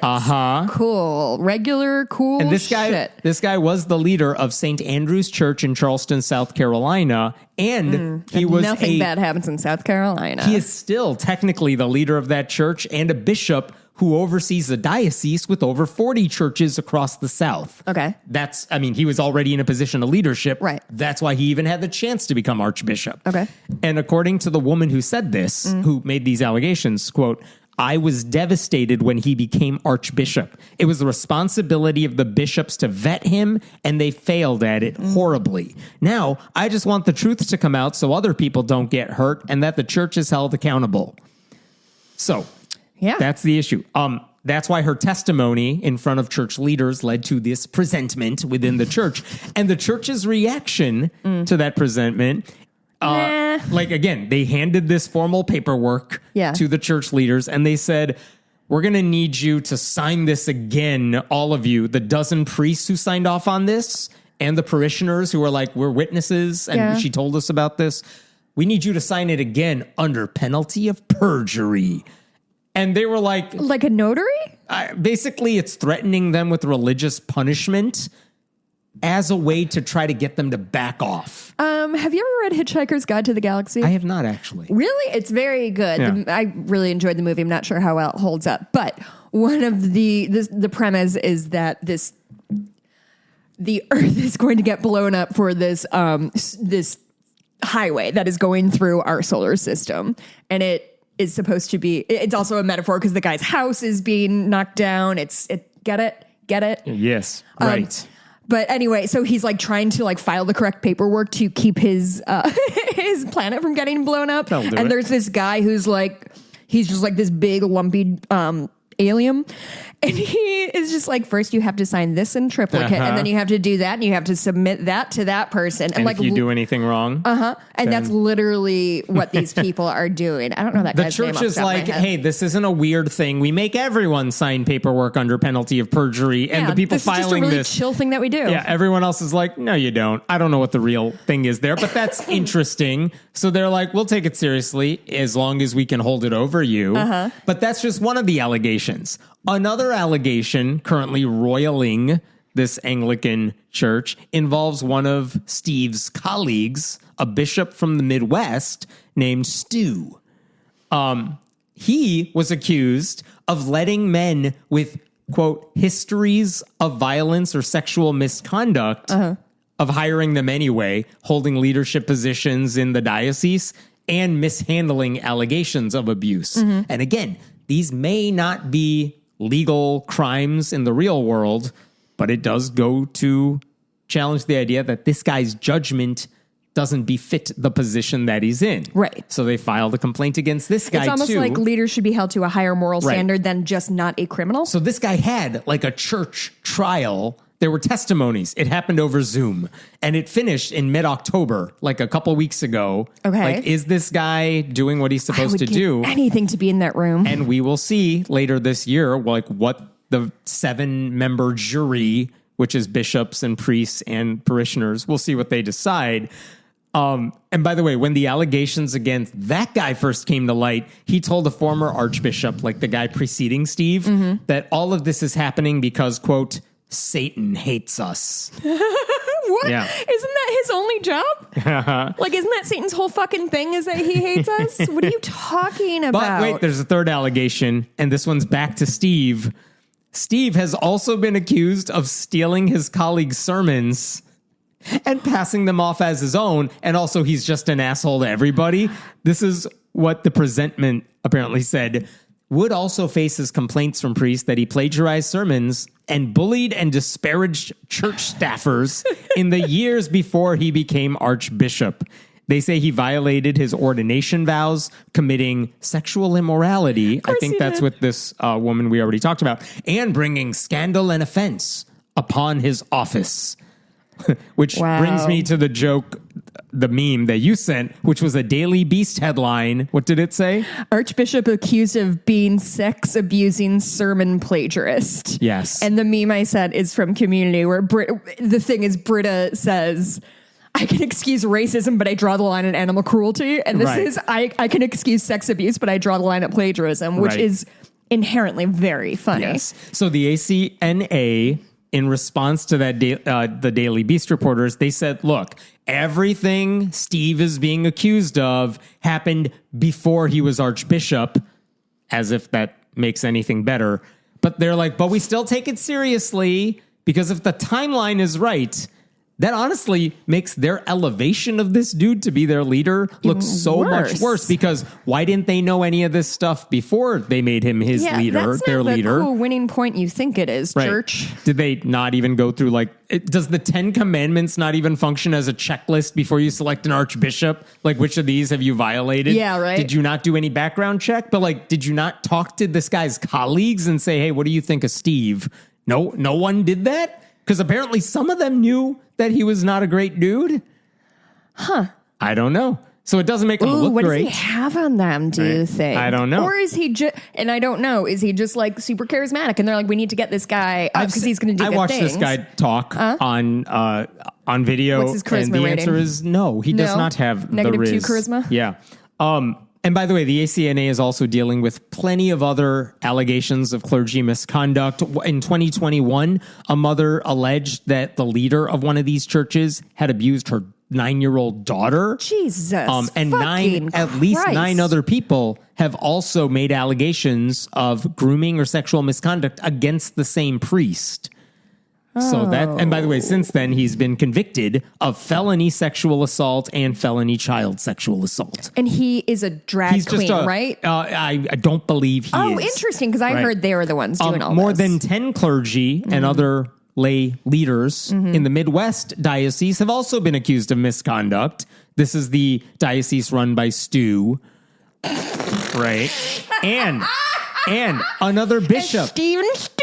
Cool. Regular cool
and
shit.
This guy was the leader of St. Andrew's Church in Charleston, South Carolina. And he was
nothing bad happens in South Carolina.
He is still technically the leader of that church and a bishop who oversees a diocese with over 40 churches across the South.
Okay.
He was already in a position of leadership.
Right.
That's why he even had the chance to become archbishop.
Okay.
And according to the woman who said this, who made these allegations, quote, I was devastated when he became archbishop. It was the responsibility of the bishops to vet him, and they failed at it horribly. Now, I just want the truth to come out so other people don't get hurt and that the church is held accountable. So,
yeah,
that's the issue. That's why her testimony in front of church leaders led to this presentment within the church. And the church's reaction to that presentment, again, they handed this formal paperwork to the church leaders and they said, we're going to need you to sign this again, all of you, the dozen priests who signed off on this and the parishioners who were like, we're witnesses and she told us about this. We need you to sign it again under penalty of perjury. And they were like
a notary?
Basically, it's threatening them with religious punishment as a way to try to get them to back off.
Have you ever read Hitchhiker's Guide to the Galaxy?
I have not, actually.
Really? It's very good.
Yeah.
I really enjoyed the movie. I'm not sure how well it holds up. But one of the premise is that the Earth is going to get blown up for this highway that is going through our solar system. And it is supposed to be, it's also a metaphor because the guy's house is being knocked down. Get it?
Yes, right.
But anyway, so he's like trying to like file the correct paperwork to keep his his planet from getting blown up. And there's this guy who's like, he's just like this big lumpy alien. And he is just like, first you have to sign this in triplicate, and then you have to do that, and you have to submit that to that person.
And like, if you do anything wrong.
And that's literally what these people are doing. I don't know that guy's name.
The church is like, hey, this isn't a weird thing. We make everyone sign paperwork under penalty of perjury. And the people filing
this is just a really
this
chill thing that we do.
Yeah, everyone else is like, no, you don't. I don't know what the real thing is there, but that's interesting. So they're like, we'll take it seriously as long as we can hold it over you. But that's just one of the allegations. Another allegation currently roiling this Anglican church involves one of Steve's colleagues, a bishop from the Midwest named Stu. He was accused of letting men with, quote, histories of violence or sexual misconduct, of hiring them anyway, holding leadership positions in the diocese, and mishandling allegations of abuse. And again, these may not be legal crimes in the real world, but it does go to challenge the idea that this guy's judgment doesn't befit the position that he's in.
Right.
So they filed a complaint against this guy, too.
It's almost like leaders should be held to a higher moral standard than just not a criminal.
So this guy had like a church trial. There were testimonies. It happened over Zoom. And it finished in mid-October, like a couple weeks ago.
Okay.
Like, is this guy doing what he's supposed to do?
Anything to be in that room.
And we will see later this year, like, what the 7-member jury, which is bishops and priests and parishioners, we'll see what they decide. And by the way, when the allegations against that guy first came to light, he told a former archbishop, like the guy preceding Steve, that all of this is happening because, quote, Satan hates us.
What?
Yeah.
Isn't that his only job? Like, isn't that Satan's whole fucking thing is that he hates us? What are you talking about?
But wait, there's a third allegation, and this one's back to Steve. Steve has also been accused of stealing his colleagues' sermons and passing them off as his own, and also he's just an asshole to everybody. This is what the presentment apparently said. Wood also faces complaints from priests that he plagiarized sermons and bullied and disparaged church staffers in the years before he became archbishop. They say he violated his ordination vows, committing sexual immorality. I think that's with this woman we already talked about, and bringing scandal and offense upon his office. which brings me to the joke, the meme that you sent, which was a Daily Beast headline. What did it say?
Archbishop accused of being sex abusing sermon plagiarist.
Yes.
And the meme I sent is from Community, where the thing is Britta says, I can excuse racism, but I draw the line at animal cruelty. And this is, I can excuse sex abuse, but I draw the line at plagiarism, which is inherently very funny.
Yes. So the ACNA, in response to that, the Daily Beast reporters, they said, look, everything Steve is being accused of happened before he was archbishop, as if that makes anything better. But they're like, but we still take it seriously, because if the timeline is right, that honestly makes their elevation of this dude to be their leader look so much worse, because why didn't they know any of this stuff before they made him his leader,
that's
their
not
leader?
The cool winning point you think it is, church.
Did they not even go through, like, does the 10 Commandments not even function as a checklist before you select an archbishop? Like, which of these have you violated?
Yeah, right.
Did you not do any background check? But like, did you not talk to this guy's colleagues and say, hey, what do you think of Steve? No one did that? Because apparently some of them knew that he was not a great dude.
Huh.
I don't know. So it doesn't make him look
what
great.
What does he have on them, do you think?
I don't know.
Or is he just, and I don't know, is he just like super charismatic and they're like, we need to get this guy up because he's going to do
I
good
watched
things.
this guy talk on video.
What's his charisma
and the
rating?
answer is no. He does not have
Negative
the
2
riz.
charisma?
Yeah. And by the way, the ACNA is also dealing with plenty of other allegations of clergy misconduct. In 2021, a mother alleged that the leader of one of these churches had abused her 9-year-old daughter.
Jesus.
And at least 9 other people have also made allegations of grooming or sexual misconduct against the same priest. So that, and by the way, since then, he's been convicted of felony sexual assault and felony child sexual assault.
And he is a drag queen, right?
I don't believe he is.
Oh, interesting, because I heard they were the ones doing all this.
More than 10 clergy and other lay leaders in the Midwest diocese have also been accused of misconduct. This is the diocese run by Stu, right? And another bishop.
Stephen Stu.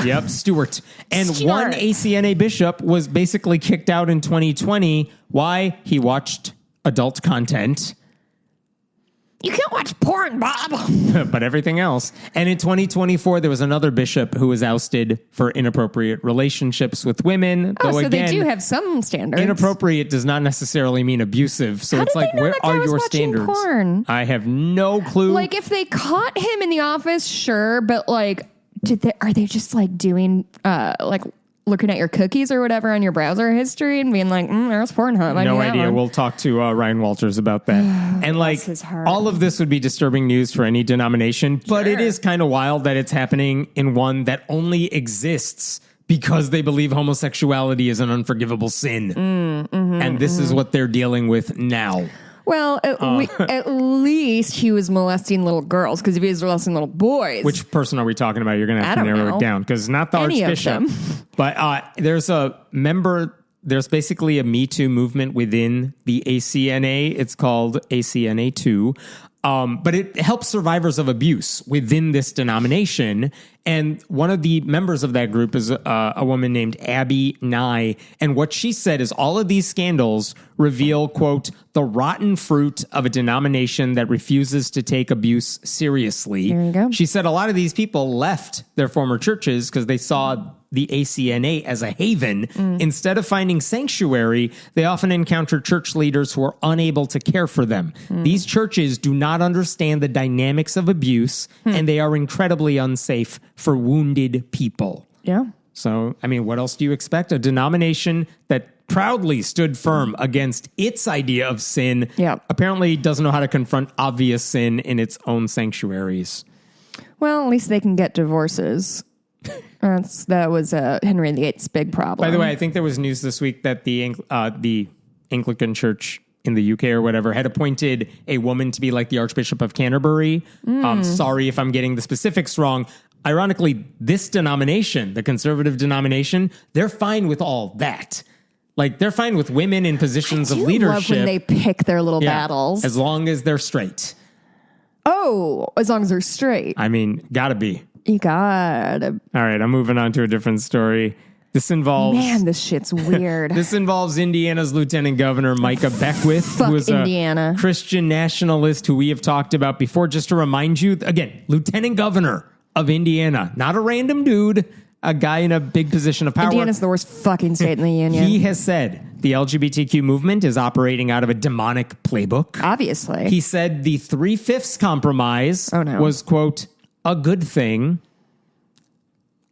Yep, Stewart. And one ACNA bishop was basically kicked out in 2020. Why? He watched adult content.
You can't watch porn, Bob.
But everything else. And in 2024, there was another bishop who was ousted for inappropriate relationships with women.
Oh,
though
so
again,
they do have some standards.
Inappropriate does not necessarily mean abusive. So it's like, where are your standards?
Porn?
I have no clue.
Like, if they caught him in the office, sure, but like, are they just like doing like looking at your cookies or whatever on your browser history and being like, there's Pornhub.
No idea. We'll talk to Ryan Walters about that. And like, all of this would be disturbing news for any denomination, but it is kind of wild that it's happening in one that only exists because they believe homosexuality is an unforgivable sin. And this is what they're dealing with now.
Well, at least he was molesting little girls, because if he was molesting little boys...
Which person are we talking about? You're going to have to narrow it down, because not the Archbishop. But there's a member... There's basically a Me Too movement within the ACNA. It's called ACNA 2. But it helps survivors of abuse within this denomination. And one of the members of that group is a woman named Abby Nye. And what she said is all of these scandals reveal, quote, the rotten fruit of a denomination that refuses to take abuse seriously.
There you go.
She said a lot of these people left their former churches because they saw the ACNA as a haven. Instead of finding sanctuary, they often encounter church leaders who are unable to care for them. These churches do not understand the dynamics of abuse, and they are incredibly unsafe for wounded people.
Yeah.
So, I mean, what else do you expect? A denomination that proudly stood firm against its idea of sin apparently doesn't know how to confront obvious sin in its own sanctuaries.
Well, at least they can get divorces. That was Henry VIII's big problem.
By the way, I think there was news this week that the Anglican Church in the UK or whatever had appointed a woman to be like the Archbishop of Canterbury. Sorry if I'm getting the specifics wrong. Ironically, this denomination, the conservative denomination, they're fine with all that. Like, they're fine with women in positions of leadership.
I love when they pick their little battles.
As long as they're straight.
Oh, as long as they're straight.
I mean, gotta be.
You gotta.
All right, I'm moving on to a different story. This involves...
Man, this shit's weird.
This involves Indiana's Lieutenant Governor Micah Beckwith, who is
Indiana.
a Christian nationalist who we have talked about before. Just to remind you, again, Lieutenant Governor of Indiana, not a random dude, a guy in a big position of power.
Indiana's the worst fucking state in the union.
He has said the LGBTQ movement is operating out of a demonic playbook.
Obviously.
He said the 3/5 compromise was, quote, a good thing.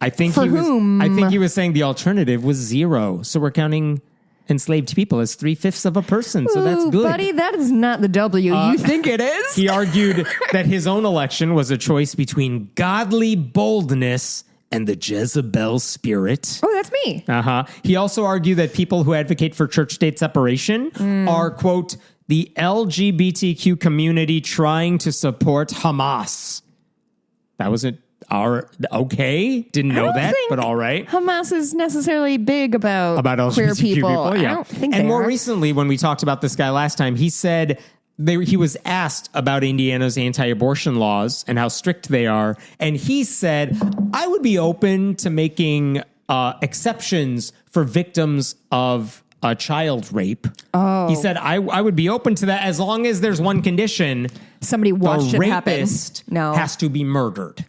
I think he was saying the alternative was 0. So we're counting enslaved people as 3/5 of a person. So that's good.
Buddy, that is not the W you think it is.
He argued that his own election was a choice between godly boldness and the Jezebel spirit.
Oh, that's me.
He also argued that people who advocate for church-state separation are, quote, the LGBTQ community trying to support Hamas. That wasn't okay. Didn't know that, but all right.
Hamas is necessarily big about queer
LGBTQ
people.
Yeah.
I don't think
and
they
more
are.
recently, when we talked about this guy last time, he said he was asked about Indiana's anti-abortion laws and how strict they are. And he said, I would be open to making exceptions for victims of child rape. Oh. He said, I would be open to that as long as there's one condition.
Somebody watched
the
it happen.
rapist has to be murdered.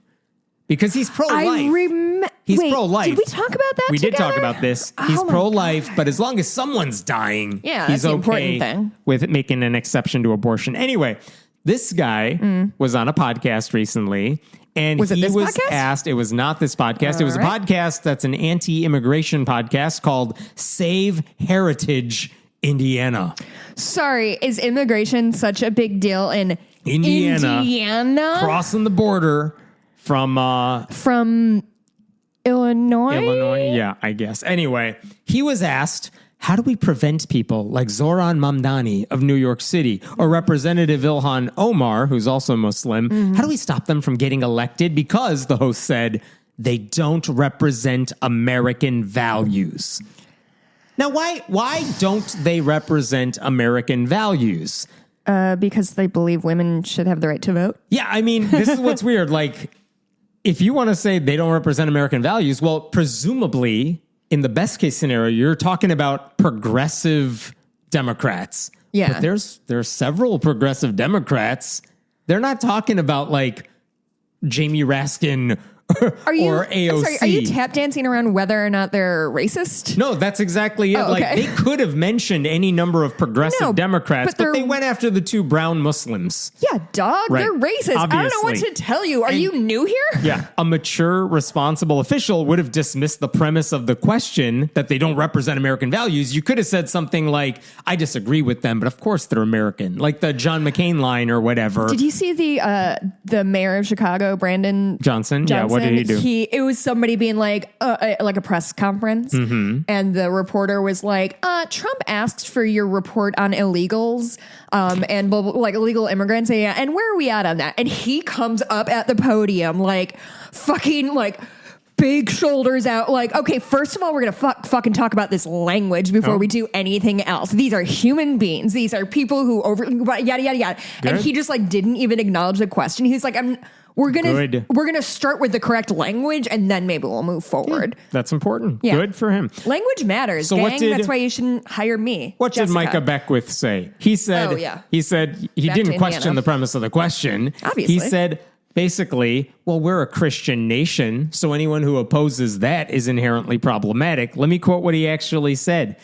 Because he's pro-life. He's pro-life.
Did we talk about that
We
together?
did talk about this. He's pro-life, but as long as someone's dying, he's
the
okay
important thing.
with making an exception to abortion. Anyway, this guy was on a podcast recently, and
was
podcast? Asked. It was not this podcast. It was a podcast that's an anti-immigration podcast called Save Heritage Indiana.
Sorry, is immigration such a big deal in Indiana?
Crossing the border from
Illinois?
Yeah, I guess. Anyway, he was asked, how do we prevent people like Zohran Mamdani of New York City or Representative Ilhan Omar, who's also Muslim, how do we stop them from getting elected? Because, the host said, they don't represent American values. Now, why don't they represent American values?
Because they believe women should have the right to vote?
Yeah, I mean, this is what's weird. Like, if you want to say they don't represent American values, well, presumably, in the best case scenario, you're talking about progressive Democrats.
Yeah.
But there's several progressive Democrats. They're not talking about like Jamie Raskin or AOC.
I'm sorry, are you tap dancing around whether or not they're racist?
No, that's exactly it.
Oh, okay.
Like, they could have mentioned any number of progressive Democrats, but they went after the 2 brown Muslims.
Yeah, dog,
Right.
they're racist.
Obviously.
I don't know what to tell you. Are you new here?
Yeah, a mature, responsible official would have dismissed the premise of the question that they don't represent American values. You could have said something like, I disagree with them, but of course they're American. Like the John McCain line or whatever.
Did you see the mayor of Chicago, Brandon
Johnson? Yeah, what did he do?
It was somebody being like a press conference, and the reporter was like, Trump asked for your report on illegals and blah, blah, like illegal immigrants, and where are we at on that? And he comes up at the podium like fucking like big shoulders out, like, okay, first of all, we're gonna fucking talk about this language before we do anything else. These are human beings. These are people who yada yada yada. Good. And he just like didn't even acknowledge the question. He's like, we're gonna start with the correct language, and then maybe we'll move forward.
Yeah, that's important.
Yeah.
Good for him.
Language matters,
so
gang. That's why you shouldn't hire me.
What
Jessica.
did Micah Beckwith say? He said, he didn't question the premise of the question.
Obviously.
He said, basically, well, we're a Christian nation, so anyone who opposes that is inherently problematic. Let me quote what he actually said.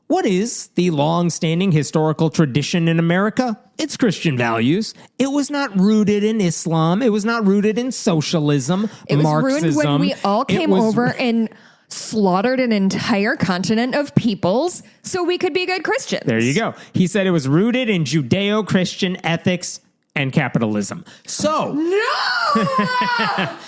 What is the long-standing historical tradition in America? It's Christian values. It was not rooted in Islam. It was not rooted in socialism,
it was
Marxism.
Ruined when we all came over and slaughtered an entire continent of peoples so we could be good Christians.
There you go. He said it was rooted in Judeo-Christian ethics and capitalism. So,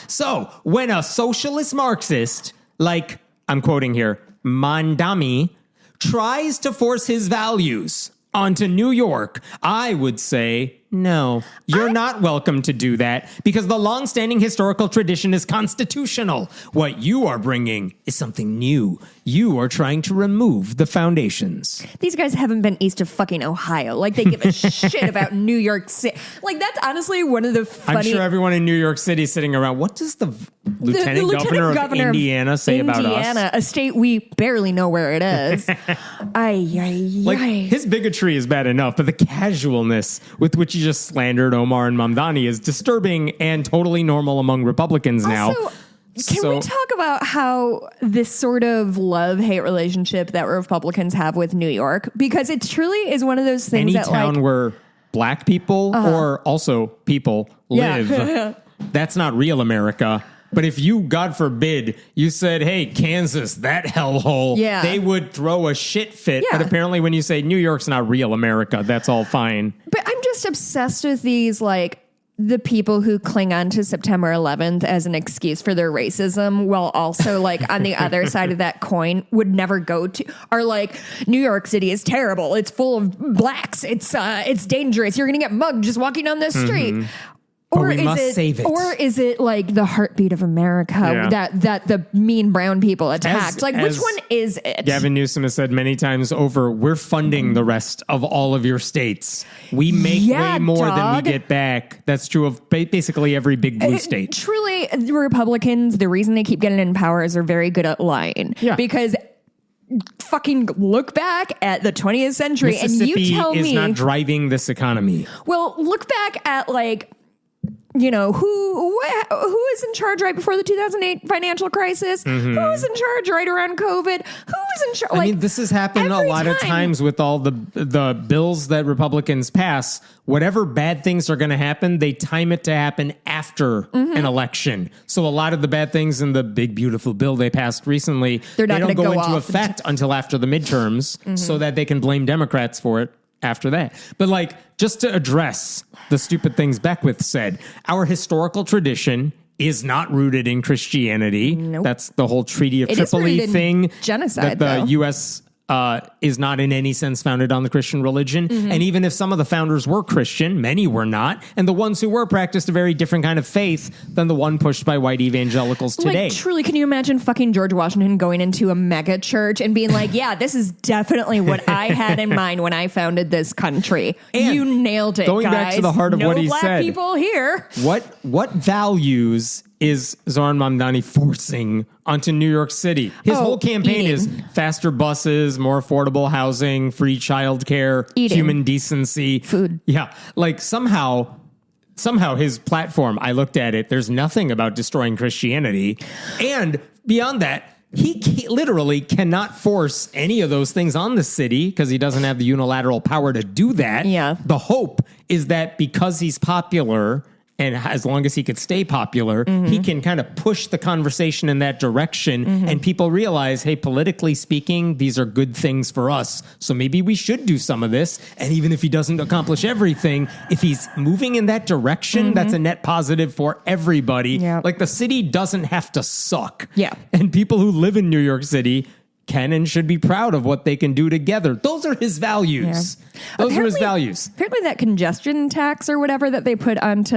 so when a socialist Marxist, like, I'm quoting here, Mamdani, tries to force his values onto New York, I would say No, you're not welcome to do that because the long-standing historical tradition is constitutional. What you are bringing is something new. You are trying to remove the foundations.
These guys haven't been east of fucking Ohio. Like, they give a shit about New York City. Like, that's honestly one of the funny...
I'm sure everyone in New York City sitting around, what does the lieutenant governor of Indiana say about us?
Indiana, a state we barely know where it is.
Like, his bigotry is bad enough, but the casualness with which he just slandered Omar and Mamdani is disturbing and totally normal among Republicans now.
Can we talk about how this sort of love-hate relationship that Republicans have with New York? Because it truly is one of those things
Any town where black people or also people live, that's not real America. But if you, God forbid, you said, hey, Kansas, that hellhole, they would throw a shit fit. But apparently when you say New York's not real America, that's all fine.
But I'm just obsessed with these, like, the people who cling on to September 11th as an excuse for their racism, while also, like, on the other side of that coin would never go to, are like, New York City is terrible. It's full of blacks. It's dangerous. You're going to get mugged just walking down the street.
Or save it.
Or is it like the heartbeat of America that the mean brown people attacked? Which one is it?
Gavin Newsom has said many times over, we're funding the rest of all of your states. We make way more than we get back. That's true of basically every big blue state.
Truly, the Republicans, the reason they keep getting in power is they're very good at lying. Yeah. Because fucking look back at the 20th century and you tell me...
Mississippi is not driving this economy.
Well, look back at, like... You know, who was in charge right before the 2008 financial crisis? Who was in charge right around COVID? Who was in charge?
I mean, this has happened a lot of times with all the bills that Republicans pass. Whatever bad things are going to happen, they time it to happen after an election. So a lot of the bad things in the big, beautiful bill they passed recently, they don't go into effect until after the midterms so that they can blame Democrats for it after that. But like, just to address the stupid things Beckwith said, our historical tradition is not rooted in Christianity. Nope. That's the whole Treaty of Tripoli thing.
Genocide,
that the U.S. Is not in any sense founded on the Christian religion. And even if some of the founders were Christian, many were not. And the ones who were practiced a very different kind of faith than the one pushed by white evangelicals today.
Like, truly, can you imagine fucking George Washington going into a mega church and being like, yeah, this is definitely what I had in mind when I founded this country. And you nailed it,
going
guys.
Back to the heart of what he
said. No black people here.
What values is Zohran Mamdani forcing onto New York City? His whole campaign is faster buses, more affordable housing, free childcare, human decency,
food.
Yeah, like somehow his platform, I looked at it, there's nothing about destroying Christianity. And beyond that, he literally cannot force any of those things on the city because he doesn't have the unilateral power to do that.
Yeah.
The hope is that because he's popular, and as long as he could stay popular, he can kind of push the conversation in that direction. And people realize, hey, politically speaking, these are good things for us. So maybe we should do some of this. And even if he doesn't accomplish everything, if he's moving in that direction, that's a net positive for everybody.
Yeah.
Like, the city doesn't have to suck.
Yeah.
And people who live in New York City can and should be proud of what they can do together. Those are his values.
Yeah.
Those are his values.
Apparently that congestion tax or whatever that they put onto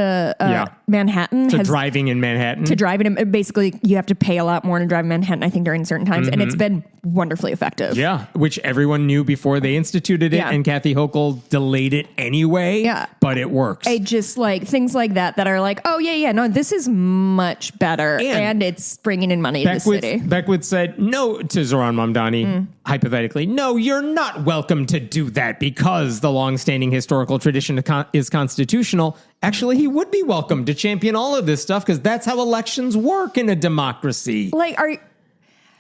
Manhattan.
Driving in Manhattan.
To driving, basically you have to pay a lot more to drive in Manhattan, I think, during certain times. And it's been wonderfully effective.
Yeah, which everyone knew before they instituted it. And Kathy Hochul delayed it anyway. Yeah. But it works.
It just like things like that are like, oh, no, this is much better. And it's bringing in money to the city.
Beckwith said no to Zohran Mamdani, hypothetically. No, you're not welcome to do that because the longstanding historical tradition is constitutional. Actually, he would be welcome to champion all of this stuff because that's how elections work in a democracy.
Like,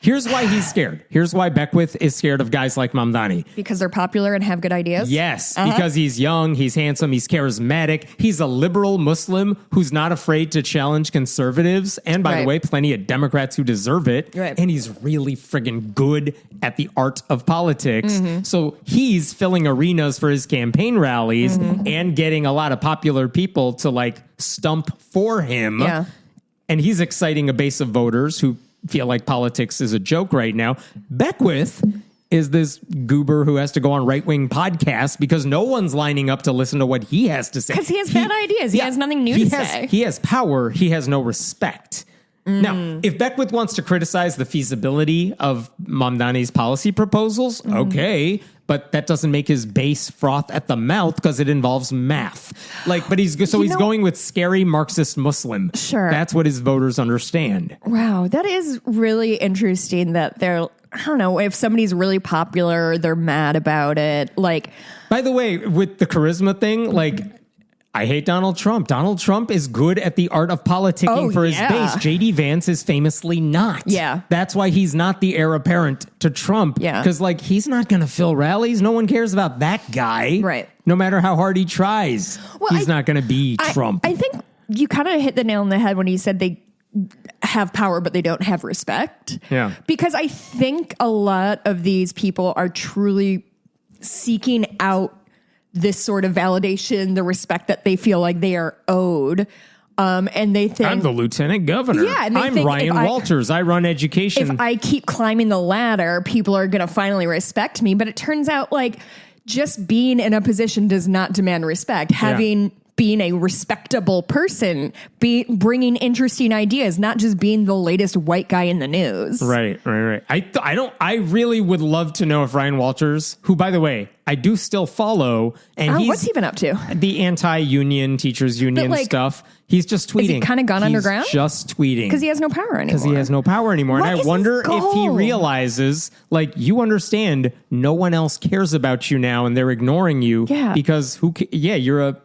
Here's why he's scared. Here's why Beckwith is scared of guys like Mamdani.
Because they're popular and have good ideas?
Yes, because he's young, he's handsome, he's charismatic. He's a liberal Muslim who's not afraid to challenge conservatives. And by the way, plenty of Democrats who deserve it.
Right.
And he's really friggin' good at the art of politics. So he's filling arenas for his campaign rallies and getting a lot of popular people to like stump for him.
Yeah.
And he's exciting a base of voters who feel like politics is a joke right now. Beckwith is this goober who has to go on right-wing podcasts because no one's lining up to listen to what he has to say.
Because he has bad ideas. He has nothing new to say.
He has power. He has no respect. Now, if Beckwith wants to criticize the feasibility of Mamdani's policy proposals, okay, but that doesn't make his base froth at the mouth because it involves math. But he's going with scary Marxist Muslim.
Sure.
That's what his voters understand.
Wow, that is really interesting that they're, I don't know, if somebody's really popular, they're mad about it.
By the way, with the charisma thing, I hate Donald Trump. Donald Trump is good at the art of politicking for his base. J.D. Vance is famously not.
Yeah.
That's why he's not the heir apparent to Trump.
Yeah.
Because, he's not going to fill rallies. No one cares about that guy.
Right.
No matter how hard he tries. He's not going to be Trump.
I think you kind of hit the nail on the head when you said they have power, but they don't have respect.
Yeah.
Because I think a lot of these people are truly seeking out this sort of validation, the respect that they feel like they are owed. And they think,
I'm the lieutenant governor.
Yeah, and
I'm Ryan Walters. I run education.
If I keep climbing the ladder, people are going to finally respect me. But it turns out just being in a position does not demand respect. Being a respectable person, bringing interesting ideas, not just being the latest white guy in the news.
Right. I really would love to know if Ryan Walters, who, by the way, I do still follow, and
what's he been up to?
The anti-union, teachers union stuff. He's just tweeting.
Is he kind of gone underground?
Just tweeting.
Because he has no power anymore.
And I wonder if he realizes, you understand, no one else cares about you now, and they're ignoring you.
Yeah.
Because you're a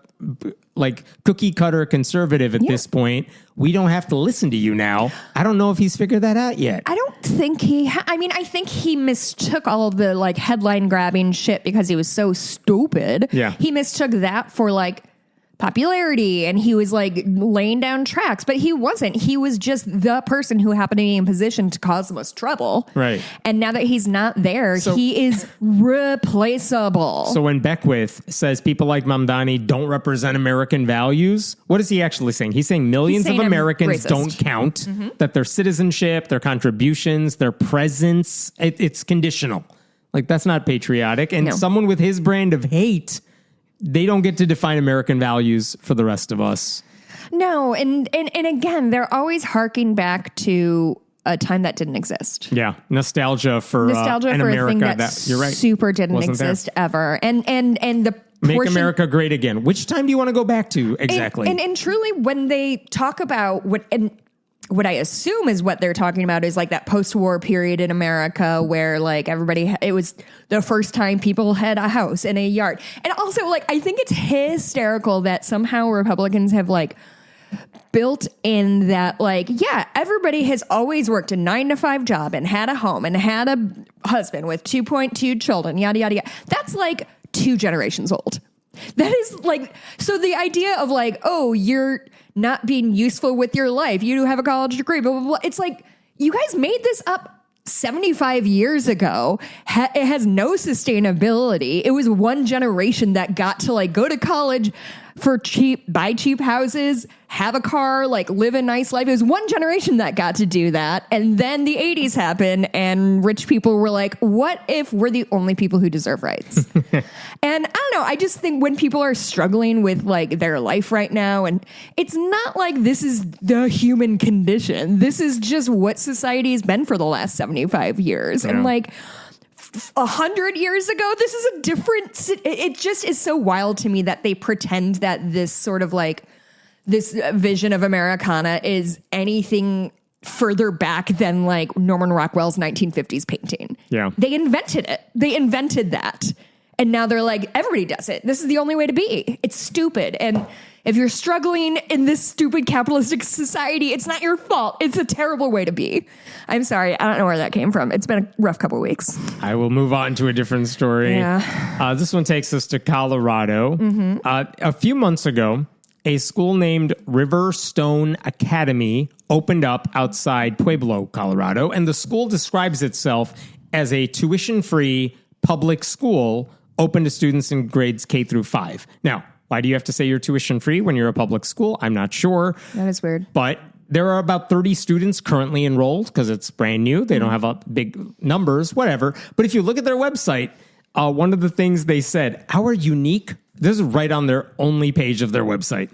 cookie cutter conservative at this point. We don't have to listen to you now. I don't know if he's figured that out yet.
I don't think I think he mistook all of the headline grabbing shit because he was so stupid.
Yeah.
He mistook that for popularity, and he was laying down tracks, but he wasn't. He was just the person who happened to be in position to cause the most trouble.
Right.
And now that he's not there, he is replaceable.
So when Beckwith says people like Mamdani don't represent American values, what is he actually saying? He's saying millions of Americans don't count, that their citizenship, their contributions, their presence, it's conditional. That's not patriotic. And someone with his brand of hate, they don't get to define American values for the rest of us.
No, and again, they're always harking back to a time that didn't exist.
Yeah, nostalgia for an America
a thing
that you're right,
super didn't exist ever. And the
Make America great again. Which time do you want to go back to exactly?
And truly, when they talk about what I assume is what they're talking about is that post-war period in America where everybody, it was the first time people had a house and a yard. And also I think it's hysterical that somehow Republicans have built in that everybody has always worked a 9-to-5 job and had a home and had a husband with 2.2 children, yada, yada, yada. That's 2 generations old. That is so the idea of you're not being useful with your life. You do have a college degree, blah, blah, blah. It's you guys made this up 75 years ago. It has no sustainability. It was one generation that got to go to college for cheap, buy cheap houses, have a car, live a nice life. It was one generation that got to do that. And then the 80s happened and rich people were what if we're the only people who deserve rights? And I don't know. I just think when people are struggling with their life right now, and it's not this is the human condition. This is just what society has been for the last 75 years. Yeah. And 100 years ago, this is a different, it just is so wild to me that they pretend that this sort of this vision of Americana is anything further back than Norman Rockwell's 1950s painting.
Yeah.
They invented it. They invented that. And now they're everybody does it. This is the only way to be. It's stupid. And if you're struggling in this stupid capitalistic society, it's not your fault. It's a terrible way to be. I'm sorry. I don't know where that came from. It's been a rough couple of weeks.
I will move on to a different story.
Yeah.
This one takes us to Colorado. A few months ago, a school named Riverstone Academy opened up outside Pueblo, Colorado, and the school describes itself as a tuition-free public school open to students in grades K through 5. Now, why do you have to say you're tuition free when you're a public school? I'm not sure.
That is weird.
But there are about 30 students currently enrolled because it's brand new. They don't have big numbers, whatever. But if you look at their website, one of the things they said, this is right on their only page of their website.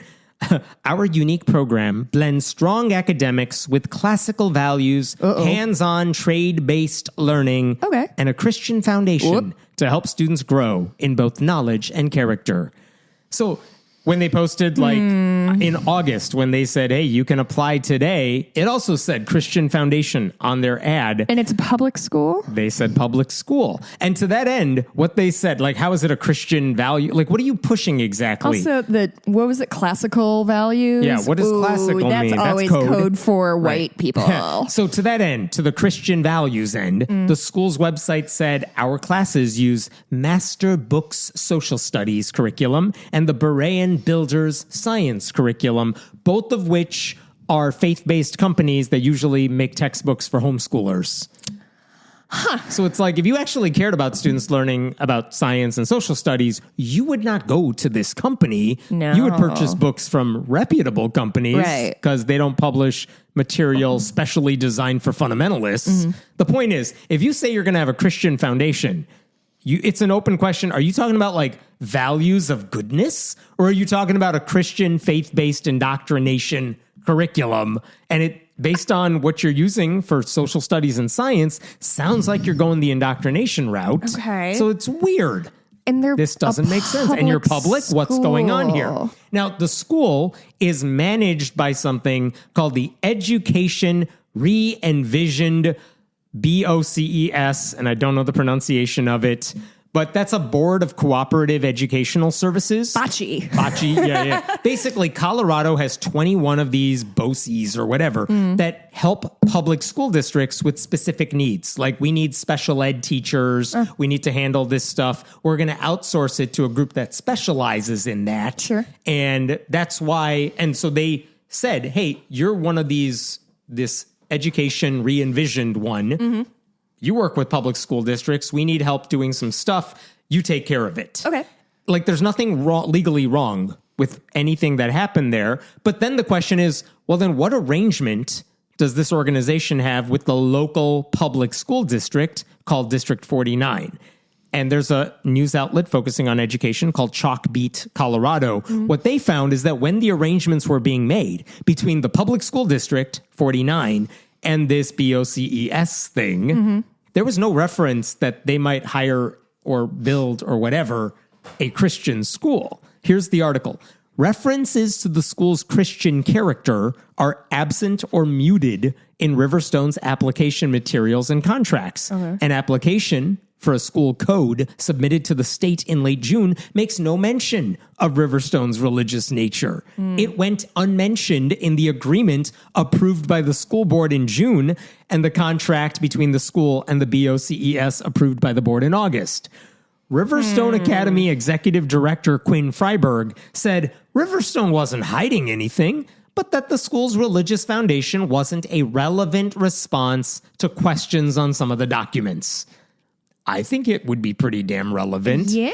Our unique program blends strong academics with classical values, hands-on trade-based learing, and a Christian foundation to help students grow in both knowledge and character. So when they posted, like, in August, when they said, hey, you can apply today, it also said Christian Foundation on their ad.
And it's a public school?
They said public school. And to that end, what they said, like, how is it a Christian value? Like, what are you pushing exactly?
Also, what was it, classical values?
Yeah, what does classical mean?
That's always code for white people.
So to that end, to the Christian values end, the school's website said, our classes use Master Books Social Studies curriculum and the Berean Builders Science curriculum, both of which are faith-based companies that usually make textbooks for homeschoolers. So it's like, if you actually cared about students learning about science and social studies, you would not go to this company.
No.
You would purchase books from reputable companies because they don't publish material specially designed for fundamentalists. The point is, if you say you're going to have a Christian foundation, it's an open question. Are you talking about, like, values of goodness? Or are you talking about a Christian faith-based indoctrination curriculum? And it, based on what you're using for social studies and science, sounds like you're going the indoctrination route.
Okay.
So it's weird.
And
This doesn't make sense. And you're public?
School.
What's going on here? Now, the school is managed by something called the Education Re-Envisioned BOCES, and I don't know the pronunciation of it, but that's a board of cooperative educational services.
Bocce,
yeah. Basically, Colorado has 21 of these BOCES or whatever that help public school districts with specific needs. Like, we need special ed teachers. We need to handle this stuff. We're going to outsource it to a group that specializes in that.
Sure.
And that's why, and so they said, hey, you're one of this Education Re-Envisioned one. You work with public school districts. We need help doing some stuff. You take care of it.
Okay.
Like, there's nothing legally wrong with anything that happened there. But then the question is, well, then what arrangement does this organization have with the local public school district called District 49? And there's a news outlet focusing on education called Chalkbeat Colorado. What they found is that when the arrangements were being made between the public school district, 49, and this BOCES thing, there was no reference that they might hire or build or whatever a Christian school. Here's the article. References to the school's Christian character are absent or muted in Riverstone's application materials and contracts. An application for a school code submitted to the state in late June makes no mention of Riverstone's religious nature. It went unmentioned in the agreement approved by the school board in June and the contract between the school and the BOCES approved by the board in August. Riverstone Academy Executive Director Quinn Freiberg said Riverstone wasn't hiding anything, but that the school's religious foundation wasn't a relevant response to questions on some of the documents. I think it would be pretty damn relevant.
Yeah.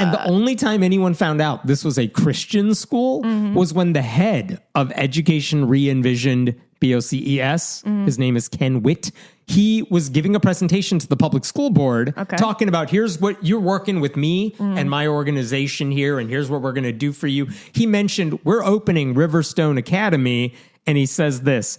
And the only time anyone found out this was a Christian school was when the head of Education Re-Envisioned BOCES, his name is Ken Witt, he was giving a presentation to the public school board talking about, here's what you're working with me and my organization here, and here's what we're going to do for you. He mentioned, we're opening Riverstone Academy, and he says this,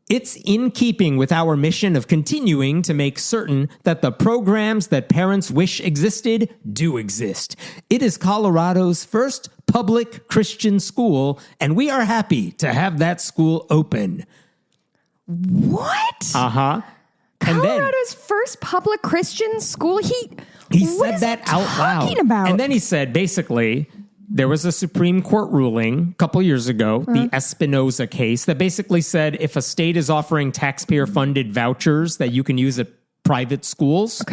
it's in keeping with our mission of continuing to make certain that the programs that parents wish existed do exist. It is Colorado's first public Christian school, and we are happy to have that school open.
What?
And
Colorado's first public Christian school?
He said that out loud.
About?
And then he said, basically, there was a Supreme Court ruling a couple years ago, the Espinoza case, that basically said if a state is offering taxpayer-funded vouchers that you can use at private schools,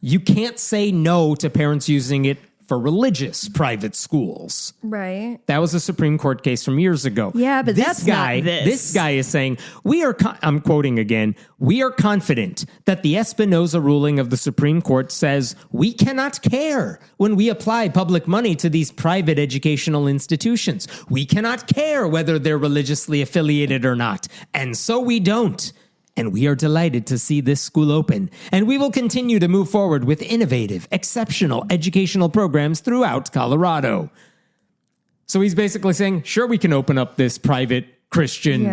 you can't say no to parents using it for religious private schools.
Right.
That was a Supreme Court case from years ago.
Yeah, but that's not this.
This guy is saying, I'm quoting again, we are confident that the Espinoza ruling of the Supreme Court says we cannot care when we apply public money to these private educational institutions. We cannot care whether they're religiously affiliated or not. And so we don't. And we are delighted to see this school open. And we will continue to move forward with innovative, exceptional educational programs throughout Colorado. So he's basically saying, sure, we can open up this private Christian,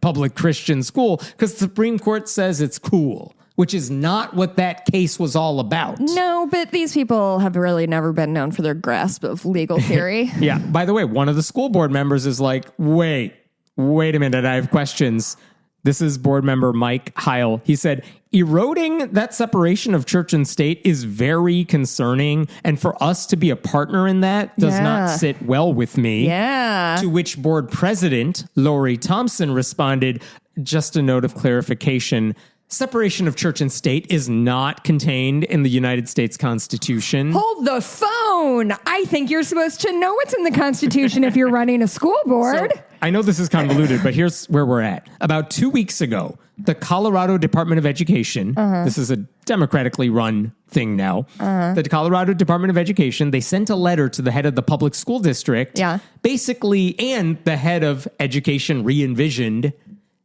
public Christian school, because the Supreme Court says it's cool, which is not what that case was all about.
No, but these people have really never been known for their grasp of legal theory.
Yeah. By the way, one of the school board members is like, wait a minute, I have questions. This is board member Mike Heil. He said, eroding that separation of church and state is very concerning. And for us to be a partner in that does not sit well with me.
Yeah.
To which board president Lori Thompson responded, just a note of clarification. Separation of church and state is not contained in the United States Constitution.
Hold the phone. I think you're supposed to know what's in the Constitution if you're running a school board.
So, I know this is convoluted, but here's where we're at. About 2 weeks ago, the Colorado Department of Education, this is a democratically run thing now, the Colorado Department of Education, they sent a letter to the head of the public school district, basically, and the head of Education Re-envisioned.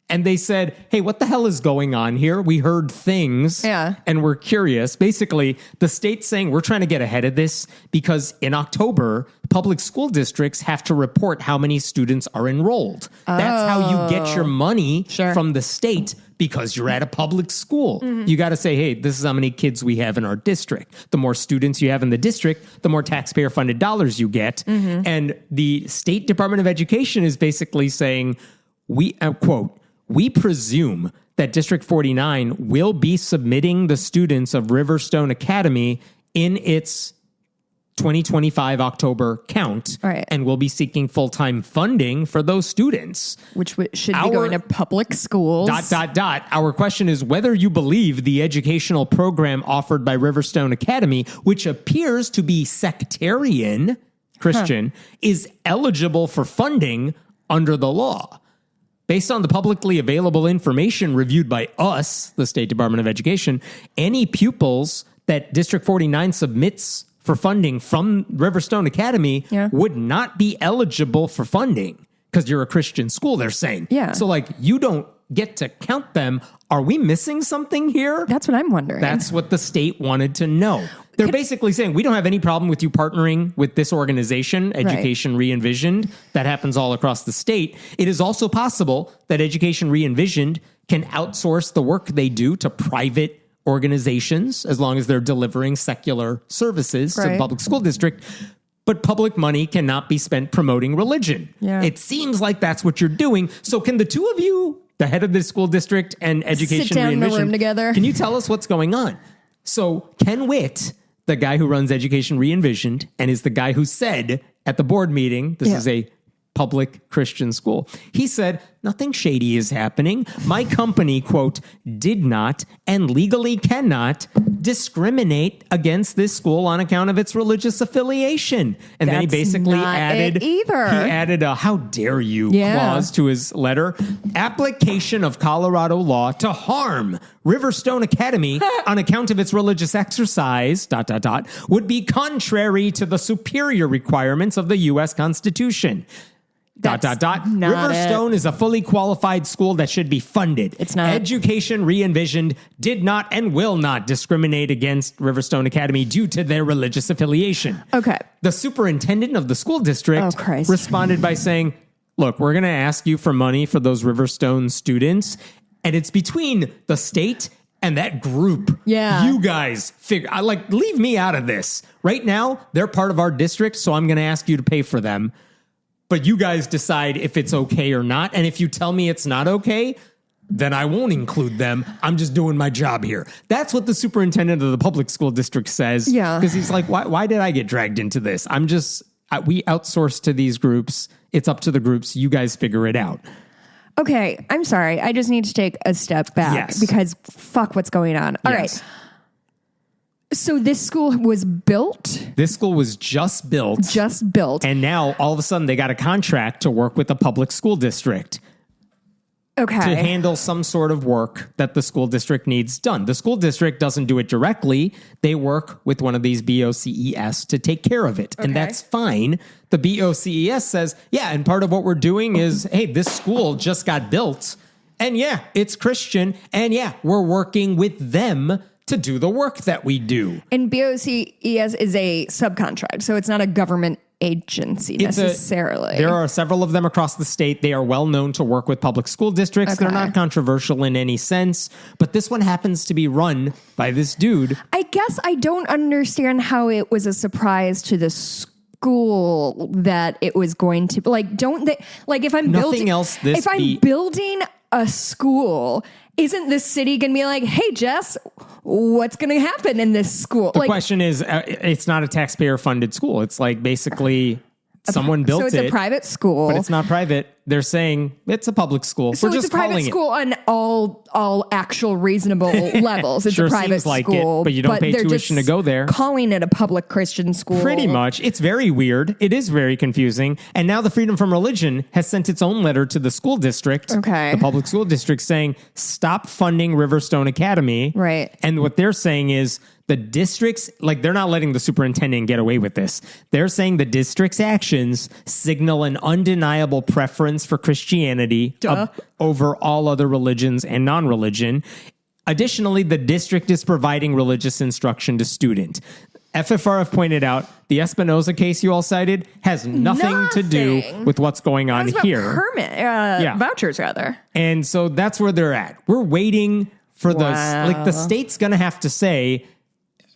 And they said, hey, what the hell is going on here? We heard things and we're curious. Basically, the state's saying we're trying to get ahead of this because in October, public school districts have to report how many students are enrolled. That's how you get your money from the state because you're at a public school. You got to say, hey, this is how many kids we have in our district. The more students you have in the district, the more taxpayer-funded dollars you get. And the State Department of Education is basically saying, quote, we presume that District 49 will be submitting the students of Riverstone Academy in its 2025 October count and will be seeking full-time funding for those students.
Which should be going to public schools. ...
Our question is whether you believe the educational program offered by Riverstone Academy, which appears to be sectarian Christian, is eligible for funding under the law. Based on the publicly available information reviewed by us, the State Department of Education, any pupils that District 49 submits for funding from Riverstone Academy would not be eligible for funding because you're a Christian school, they're saying. So, like, you don't get to count them. Are we missing something here?
That's what I'm wondering.
That's what the state wanted to know. They're basically saying, we don't have any problem with you partnering with this organization, Education Re-envisioned. That happens all across the state. It is also possible that Education Re-envisioned can outsource the work they do to private organizations as long as they're delivering secular services to the public school district. But public money cannot be spent promoting religion. It seems like that's what you're doing. So can the two of you, the head of the school district and Education
sit down in
Re-envisioned,
the room together?
Can you tell us what's going on? So Ken Witt, the guy who runs Education Re-envisioned and is the guy who said at the board meeting, this is a public Christian school. He said, nothing shady is happening. My company, quote, did not and legally cannot discriminate against this school on account of its religious affiliation. And then he basically added a how dare you clause to his letter. Application of Colorado law to harm Riverstone Academy on account of its religious exercise, ... would be contrary to the superior requirements of the U.S. Constitution. ... Riverstone is a fully qualified school that should be funded.
It's not.
Education Re-envisioned did not and will not discriminate against Riverstone Academy due to their religious affiliation.
Okay.
The superintendent of the school district responded by saying, look, we're going to ask you for money for those Riverstone students, and it's between the state and that group. You guys figure, leave me out of this. Right now, they're part of our district, so I'm going to ask you to pay for them. But you guys decide if it's okay or not. And if you tell me it's not okay, then I won't include them. I'm just doing my job here. That's what the superintendent of the public school district says. Because he's like, why did I get dragged into this? We outsource to these groups. It's up to the groups. You guys figure it out.
Okay, I'm sorry. I just need to take a step back because fuck what's going on. All right. So this school was built?
This school was just built.
Just built.
And now, all of a sudden, they got a contract to work with a public school district.
Okay.
To handle some sort of work that the school district needs done. The school district doesn't do it directly. They work with one of these BOCES to take care of it. And that's fine. The BOCES says, yeah, and part of what we're doing is, hey, this school just got built. And yeah, it's Christian. And yeah, we're working with them to do the work that we do.
And BOCES is a subcontract, so it's not a government agency necessarily.
There are several of them across the state. They are well known to work with public school districts.
Okay.
They're not controversial in any sense, but this one happens to be run by this dude.
I guess I don't understand how it was a surprise to the school that it was going to, like, don't they, like, if I'm building a school, isn't the city going to be like, hey, Jess, what's going to happen in this school?
The question is, it's not a taxpayer-funded school. It's like basically someone built it.
So it's a private school.
But it's not private. They're saying it's a public school.
So
We're
it's
just
a private school on all actual reasonable levels. It's
sure
a private
seems like
school.
it, but you don't pay tuition to go there.
Calling it a public Christian school.
Pretty much. It's very weird. It is very confusing. And now the Freedom from Religion has sent its own letter to the school district, the public school district, saying, stop funding Riverstone Academy.
Right.
And what they're saying is the districts, like, they're not letting the superintendent get away with this. They're saying the district's actions signal an undeniable preference for Christianity over all other religions and non-religion. Additionally, the district is providing religious instruction to students. FFRF pointed out the Espinoza case you all cited has nothing to do with what's going on here.
Vouchers, rather.
And so that's where they're at. We're waiting for the state's going to have to say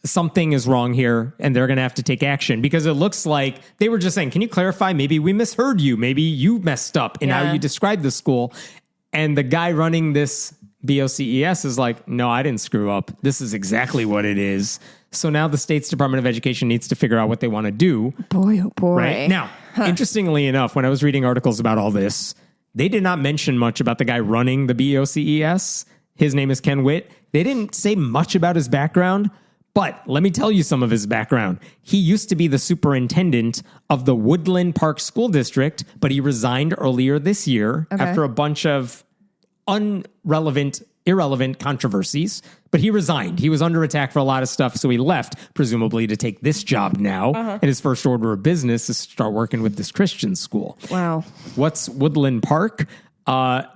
something is wrong here, and they're going to have to take action, because it looks like they were just saying, can you clarify? Maybe we misheard you. Maybe you messed up in how you described the school. And the guy running this BOCES is like, no, I didn't screw up. This is exactly what it is. So now the state's Department of Education needs to figure out what they want to do.
Boy, oh boy.
Right? Now, interestingly enough, when I was reading articles about all this, they did not mention much about the guy running the BOCES. His name is Ken Witt. They didn't say much about his background. But let me tell you some of his background. He used to be the superintendent of the Woodland Park School District, but he resigned earlier this year after a bunch of irrelevant controversies. But he resigned. He was under attack for a lot of stuff, so he left, presumably to take this job now. And his first order of business is to start working with this Christian school.
Wow.
What's Woodland Park?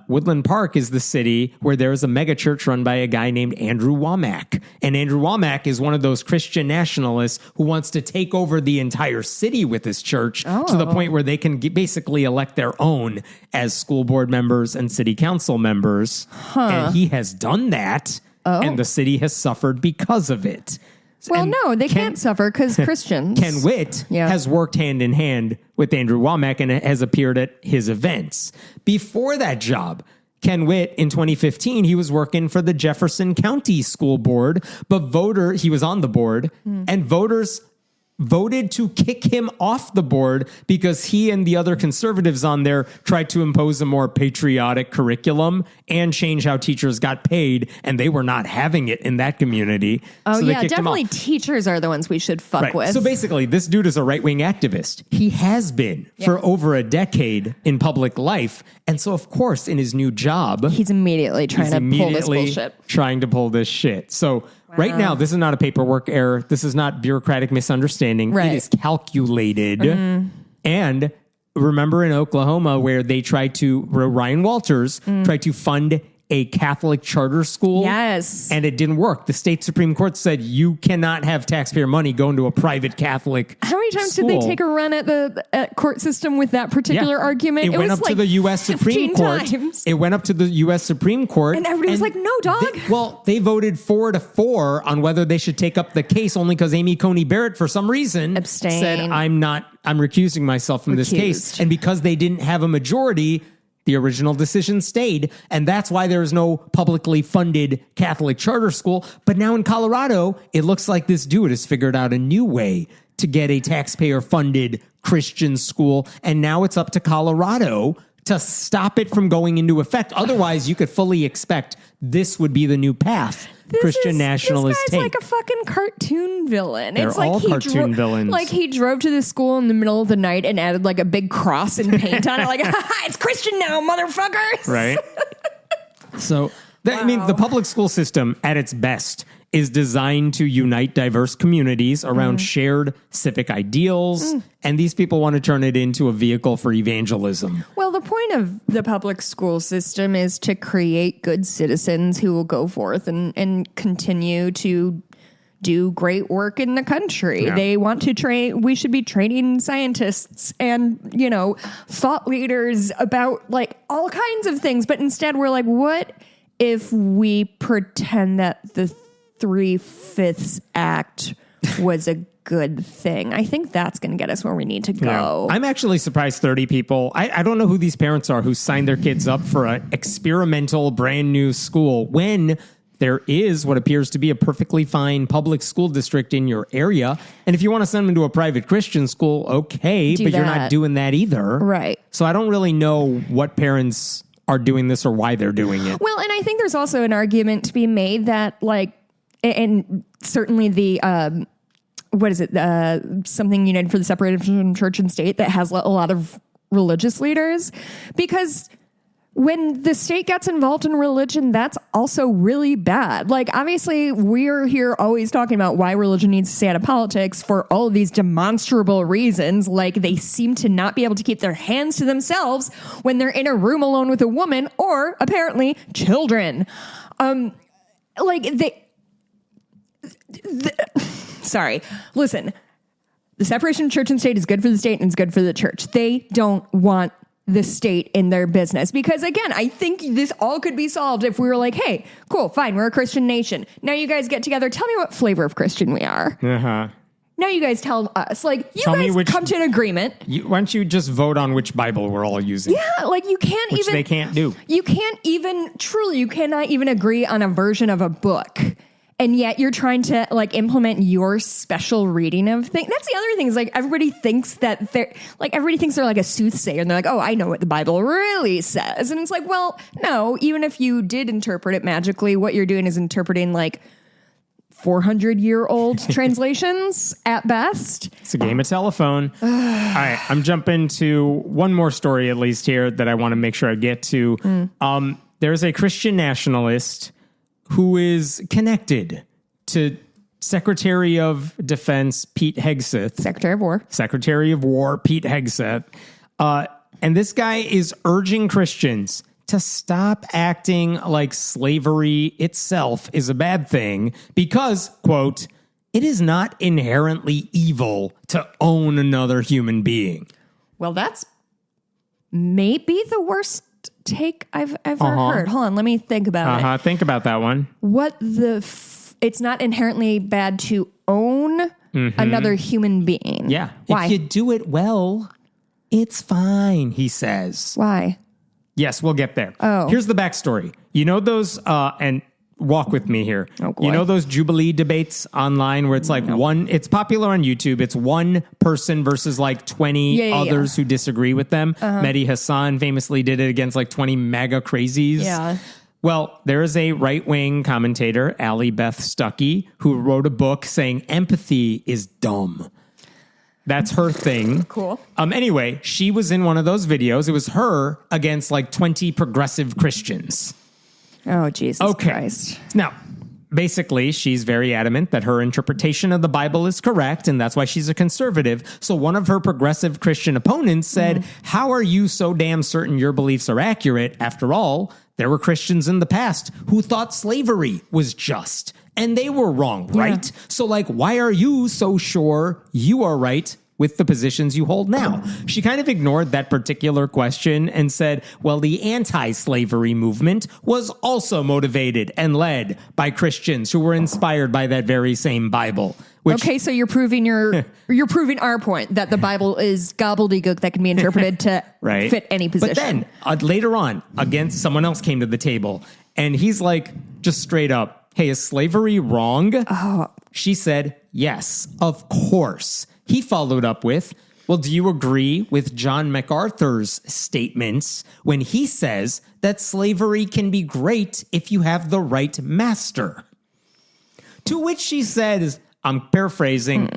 Woodland Park is the city where there is a mega church run by a guy named Andrew Womack. And Andrew Womack is one of those Christian nationalists who wants to take over the entire city with his church to the point where they can basically elect their own as school board members and city council members. And he has done that, and the city has suffered because of it.
Well, no, they can't suffer because Christians.
Ken Witt has worked hand in hand with Andrew Womack and has appeared at his events. Before that job, Ken Witt, in 2015, he was working for the Jefferson County School Board, but he was on the board, and voters voted to kick him off the board because he and the other conservatives on there tried to impose a more patriotic curriculum and change how teachers got paid, and they were not having it in that community.
Oh,
so
yeah, definitely teachers are the ones we should fuck with.
So basically, this dude is a right-wing activist. He has been for over a decade in public life, and so, of course, in his new job,
he's immediately trying to pull this bullshit.
So right now, this is not a paperwork error. This is not bureaucratic misunderstanding. It is calculated. And remember in Oklahoma where Ryan Walters tried to fund a Catholic charter school.
Yes.
And it didn't work. The state Supreme Court said you cannot have taxpayer money go into a private Catholic
How many times
school.
did they take a run at the court system with that particular argument?
It went
was
up to the U.S. Supreme Court. It went up to the U.S. Supreme Court.
And everybody was like, no, dog.
They voted 4-4 on whether they should take up the case only because Amy Coney Barrett, for some reason,
abstained.
Said, I'm recusing myself from this case. And because they didn't have a majority, the original decision stayed, and that's why there is no publicly funded Catholic charter school. But now in Colorado, it looks like this dude has figured out a new way to get a taxpayer-funded Christian school, and now it's up to Colorado to stop it from going into effect. Otherwise, you could fully expect this would be the new path Christian nationalists
this
take.
guy's like a fucking cartoon villain.
They're
it's like
all cartoon villains.
Like he drove to the school in the middle of the night and added like a big cross and paint on it. Like, it's Christian now, motherfuckers.
Right. So, I mean, the public school system at its best is designed to unite diverse communities around shared civic ideals. And these people want to turn it into a vehicle for evangelism.
Well, the point of the public school system is to create good citizens who will go forth and continue to do great work in the country.
Yeah.
They want to train, we should be training scientists and, you know, thought leaders about like all kinds of things. But instead we're like, what if we pretend that the 3/5 act was a good thing? I think that's going to get us where we need to go.
Yeah. I'm actually surprised 30 people. I don't know who these parents are who signed their kids up for an experimental brand new school when there is what appears to be a perfectly fine public school district in your area. And if you want to send them to a private Christian school, okay, but you're not doing that either.
Right.
So I don't really know what parents are doing this or why they're doing it.
Well, and I think there's also an argument to be made that like, and certainly the, what is it? Something United for the Separation of Church and State that has a lot of religious leaders, because when the state gets involved in religion, that's also really bad. Like, obviously, we're here always talking about why religion needs to stay out of politics for all of these demonstrable reasons. Like, they seem to not be able to keep their hands to themselves when they're in a room alone with a woman or, apparently, children. Sorry. Listen, the separation of church and state is good for the state and it's good for the church. They don't want the state in their business because, again, I think this all could be solved if we were like, hey, cool, fine, we're a Christian nation. Now you guys get together. Tell me what flavor of Christian we are.
Uh-huh.
Now you guys tell us. Like, you guys come to an agreement.
Why don't you just vote on which Bible we're all using?
Yeah, like you can't
which
even...
they can't do.
You can't even... Truly, you cannot even agree on a version of a book. And yet you're trying to like implement your special reading of things. That's the other thing is like everybody thinks that they're like a soothsayer and they're like, oh, I know what the Bible really says. And it's like, well, no, even if you did interpret it magically, what you're doing is interpreting like 400-year-old translations at best.
It's a game of telephone. All right, I'm jumping to one more story at least here that I want to make sure I get to. There's a Christian nationalist who is connected to Secretary of Defense Pete Hegseth. Secretary of War Pete Hegseth. And this guy is urging Christians to stop acting like slavery itself is a bad thing because, quote, it is not inherently evil to own another human being.
Well, that's maybe the worst take I've ever heard. Hold on, let me think about it.
Think about that one.
What it's not inherently bad to own another human being.
Yeah.
Why?
If you do it well, it's fine, he says.
Why?
Yes, we'll get there.
Oh.
Here's the backstory. You know those, and walk with me here.
Oh, boy.
You know those Jubilee debates online where it's like it's popular on YouTube. It's one person versus like 20 others who disagree with them. Mehdi Hassan famously did it against like 20 MAGA crazies.
Yeah.
Well, there is a right-wing commentator, Allie Beth Stuckey, who wrote a book saying empathy is dumb. That's her thing.
Cool.
Anyway, she was in one of those videos. It was her against like 20 progressive Christians.
Oh, Jesus Christ.
Now, basically, she's very adamant that her interpretation of the Bible is correct, and that's why she's a conservative. So one of her progressive Christian opponents said, how are you so damn certain your beliefs are accurate? After all, there were Christians in the past who thought slavery was just, and they were wrong, right? So, like, why are you so sure you are right with the positions you hold now? She kind of ignored that particular question and said, well, the anti-slavery movement was also motivated and led by Christians who were inspired by that very same Bible.
Okay, so you're proving you're proving our point that the Bible is gobbledygook that can be interpreted to fit any position.
But then later on, again, someone else came to the table and he's like, just straight up, hey, is slavery wrong? She said, yes, of course. He followed up with, Well, do you agree with John MacArthur's statements when he says that slavery can be great if you have the right master? To which she says, I'm paraphrasing,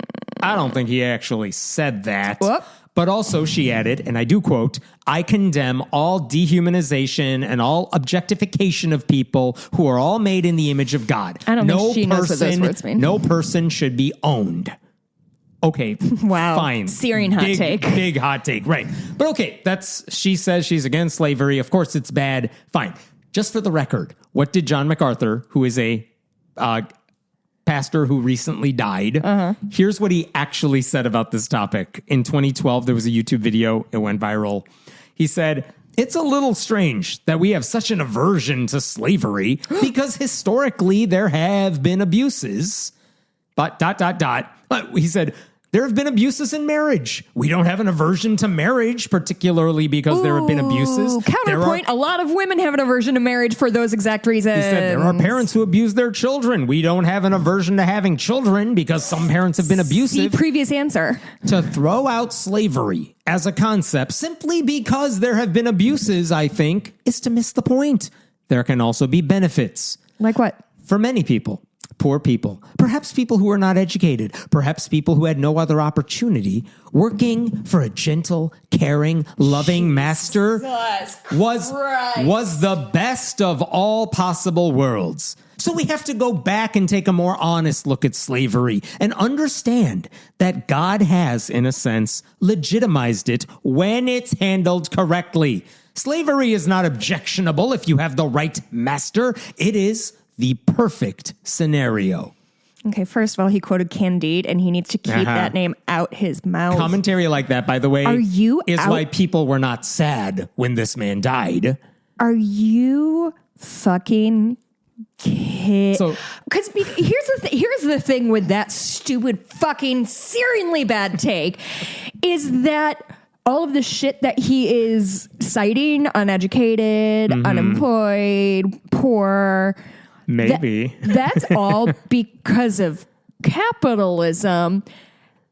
I don't think he actually said that.
Whoop.
But also she added, and I do quote, I condemn all dehumanization and all objectification of people who are all made in the image of God.
I don't think she knows what those words mean.
No person should be owned. Okay,
wow.
Fine.
Searing hot take.
Big hot take, right. But okay, she says she's against slavery. Of course it's bad. Fine. Just for the record, what did John MacArthur, who is a pastor who recently died, here's what he actually said about this topic. In 2012, there was a YouTube video. It went viral. He said, it's a little strange that we have such an aversion to slavery because historically there have been abuses. But ... But he said, there have been abuses in marriage. We don't have an aversion to marriage, particularly because there have been abuses.
Counterpoint, a lot of women have an aversion to marriage for those exact reasons.
He said there are parents who abuse their children. We don't have an aversion to having children because some parents have been abusive.
See previous answer.
To throw out slavery as a concept simply because there have been abuses, I think, is to miss the point. There can also be benefits.
Like what?
For many people. Poor people, perhaps people who are not educated, perhaps people who had no other opportunity, working for a gentle, caring, loving master was the best of all possible worlds. So we have to go back and take a more honest look at slavery and understand that God has, in a sense, legitimized it when it's handled correctly. Slavery is not objectionable if you have the right master. It is the perfect scenario.
Okay, first of all, he quoted Candide, and he needs to keep that name out his mouth.
Commentary like that, by the way, why people were not sad when this man died.
Are you fucking kidding?
So,
because here's the thing with that stupid, fucking, searingly bad take, is that all of the shit that he is citing, uneducated, unemployed, poor...
Maybe.
That's all because of capitalism.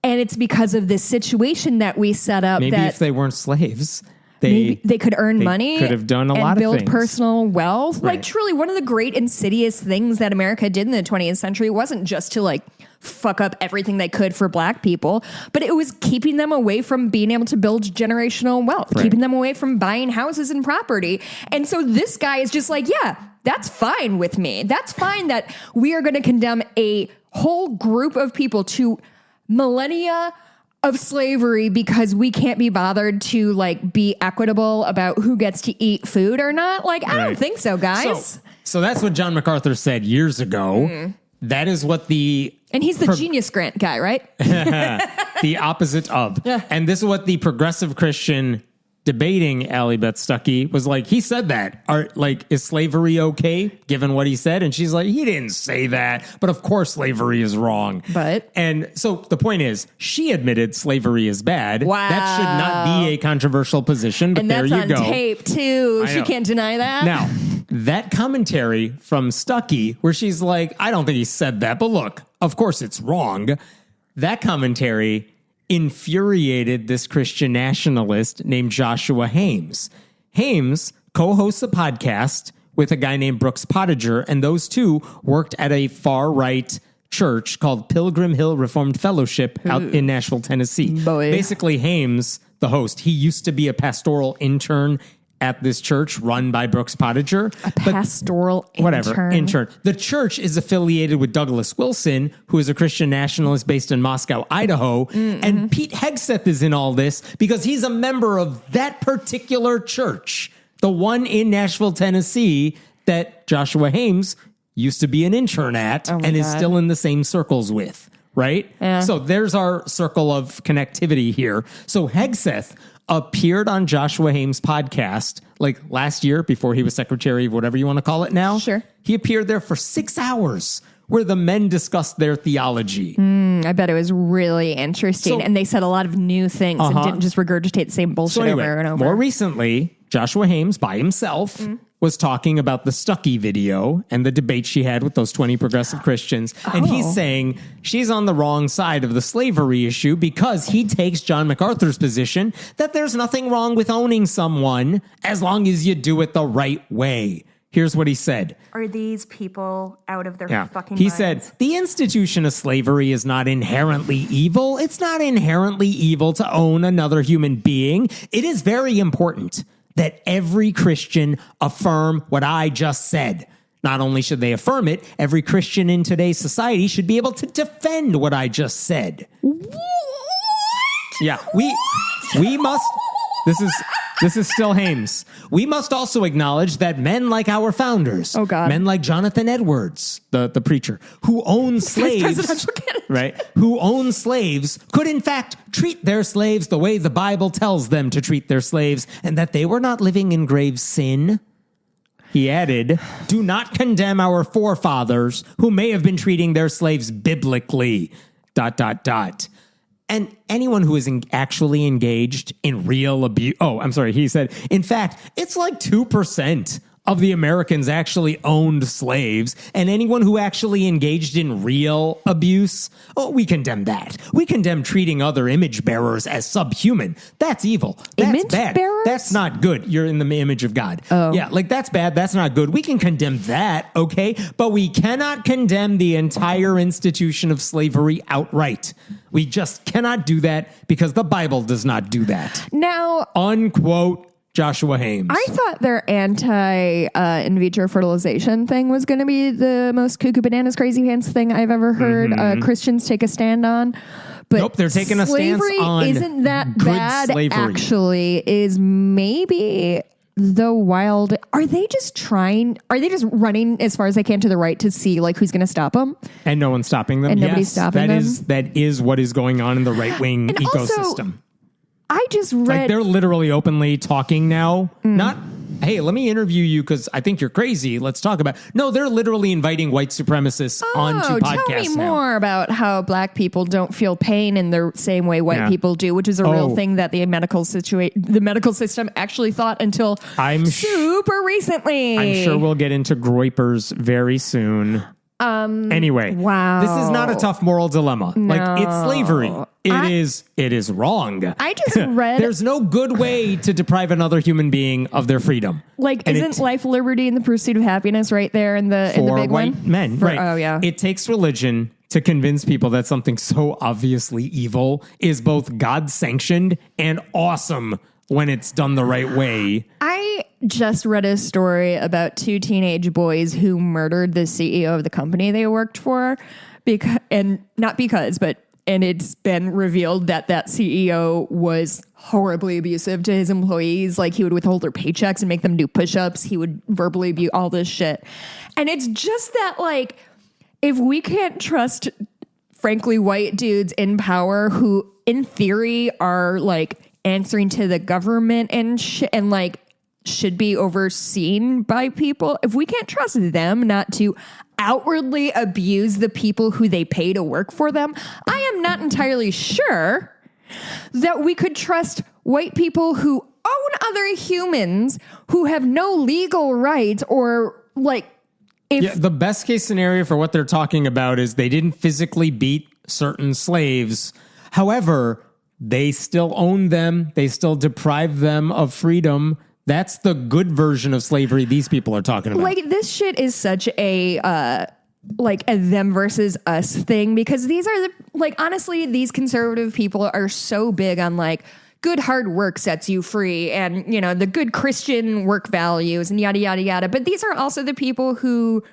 And it's because of this situation that we set up.
Maybe
that
if they weren't slaves,
they could earn money.
Could have done a lot of things.
And build personal wealth.
Right.
Like, truly, one of the great insidious things that America did in the 20th century wasn't just to, like, fuck up everything they could for black people, but it was keeping them away from being able to build generational wealth, keeping them away from buying houses and property. And so this guy is just like, yeah, that's fine with me. That's fine that we are going to condemn a whole group of people to millennia of slavery because we can't be bothered to, like, be equitable about who gets to eat food or not. Like, I don't think so, guys.
So that's what John MacArthur said years ago. That is what and
he's the Genius Grant guy, right?
The opposite of. And this is what the progressive Christian debating Allie Beth Stuckey was like. He said that. Is slavery okay, given what he said? And she's like, he didn't say that. But of course slavery is wrong. And so the point is, she admitted slavery is bad.
Wow.
That should not be a controversial position, but
and
there you go.
And that's on tape, too. She can't deny that.
Now, that commentary from Stuckey, where she's like, I don't think he said that, but look, of course it's wrong. That commentary infuriated this Christian nationalist named Joshua Hames. Hames co-hosts a podcast with a guy named Brooks Pottinger, and those two worked at a far-right church called Pilgrim Hill Reformed Fellowship out in Nashville, Tennessee. Basically, Hames, the host, he used to be a pastoral intern at this church run by Brooks Pottinger.
A pastoral intern.
Whatever, intern. The church is affiliated with Douglas Wilson, who is a Christian nationalist based in Moscow, Idaho. And Pete Hegseth is in all this because he's a member of that particular church, the one in Nashville, Tennessee, that Joshua Hames used to be an intern at is still in the same circles with, right?
Yeah.
So there's our circle of connectivity here. So Hegseth appeared on Joshua Hames' podcast like last year before he was secretary of whatever you want to call it now.
Sure.
He appeared there for 6 hours where the men discussed their theology.
I bet it was really interesting. And they said a lot of new things and didn't just regurgitate the same bullshit over and over.
More recently, Joshua Hames by himself was talking about the Stuckey video and the debate she had with those 20 progressive Christians. And he's saying she's on the wrong side of the slavery issue because he takes John MacArthur's position that there's nothing wrong with owning someone as long as you do it the right way. Here's what he said.
Are these people out of their fucking
He
minds?
said, the institution of slavery is not inherently evil. It's not inherently evil to own another human being. It is very important that every Christian affirm what I just said. Not only should they affirm it, every Christian in today's society should be able to defend what I just said. What? Yeah, we must. This is still Hames. We must also acknowledge that men like our founders, men like Jonathan Edwards, the preacher, who owned slaves, right? Who owned slaves, could in fact treat their slaves the way the Bible tells them to treat their slaves, and that they were not living in grave sin. He added, do not condemn our forefathers who may have been treating their slaves biblically, ... And anyone who is actually engaged in real abuse... Oh, I'm sorry. He said, in fact, it's like 2% of the Americans actually owned slaves. And anyone who actually engaged in real abuse, we condemn that. We condemn treating other image bearers as subhuman. That's evil. That's
image
bad.
Bearers?
That's not good. You're in the image of God.
Oh.
Yeah, like that's bad. That's not good. We can condemn that, okay? But we cannot condemn the entire institution of slavery outright. We just cannot do that because the Bible does not do that.
Now,
Unquote Joshua Hames.
I thought their in vitro fertilization thing was going to be the most cuckoo bananas crazy pants thing I've ever heard Christians take a stand on. But
nope, they're taking a stance on
isn't that
good
bad,
slavery.
actually, is maybe the wild... Are they just running as far as they can to the right to see like who's going to stop them?
And no one's stopping them.
And nobody's stopping them?
That is what is going on in the right-wing ecosystem.
Also, I just read...
Like they're literally openly talking now. Not, hey, let me interview you because I think you're crazy. Let's talk about... No, they're literally inviting white supremacists onto podcasts
tell me
now.
more about how black people don't feel pain in the same way white people do, which is a real thing that the medical system actually thought until super recently.
I'm sure we'll get into Groypers very soon. Anyway,
wow.
This is not a tough moral dilemma.
No.
Like it's slavery. It is wrong.
I just read...
There's no good way to deprive another human being of their freedom.
Like, isn't life, liberty, and the pursuit of happiness right there in the big
white
one?
Men, right?
Oh, yeah.
It takes religion to convince people that something so obviously evil is both God-sanctioned and awesome when it's done the right way.
I just read a story about two teenage boys who murdered the CEO of the company they worked for and it's been revealed that CEO was horribly abusive to his employees. Like he would withhold their paychecks and make them do push-ups. He would verbally abuse all this shit. And it's just that, like, if we can't trust, frankly, white dudes in power who in theory are like answering to the government and like should be overseen by people, if we can't trust them not to outwardly abuse the people who they pay to work for them, I am not entirely sure that we could trust white people who own other humans who have no legal rights or like...
The best case scenario for what they're talking about is they didn't physically beat certain slaves. However, they still own them. They still deprive them of freedom. That's the good version of slavery these people are talking about.
Like, this shit is such a them versus us thing, because these are honestly, these conservative people are so big on like good hard work sets you free and, you know, the good Christian work values and yada, yada, yada. But these are also the people who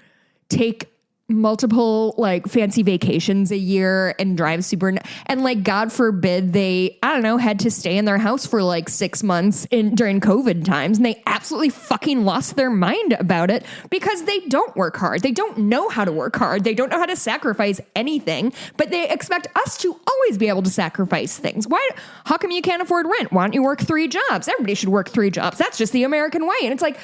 take multiple like fancy vacations a year and drive super and like God forbid they had to stay in their house for like 6 months during COVID times, and they absolutely fucking lost their mind about it because they don't work hard. They don't know how to work hard. They don't know how to sacrifice anything, but they expect us to always be able to sacrifice things. How come you can't afford rent? Why don't you work 3 jobs? Everybody should work 3 jobs. That's just the American way. And it's like,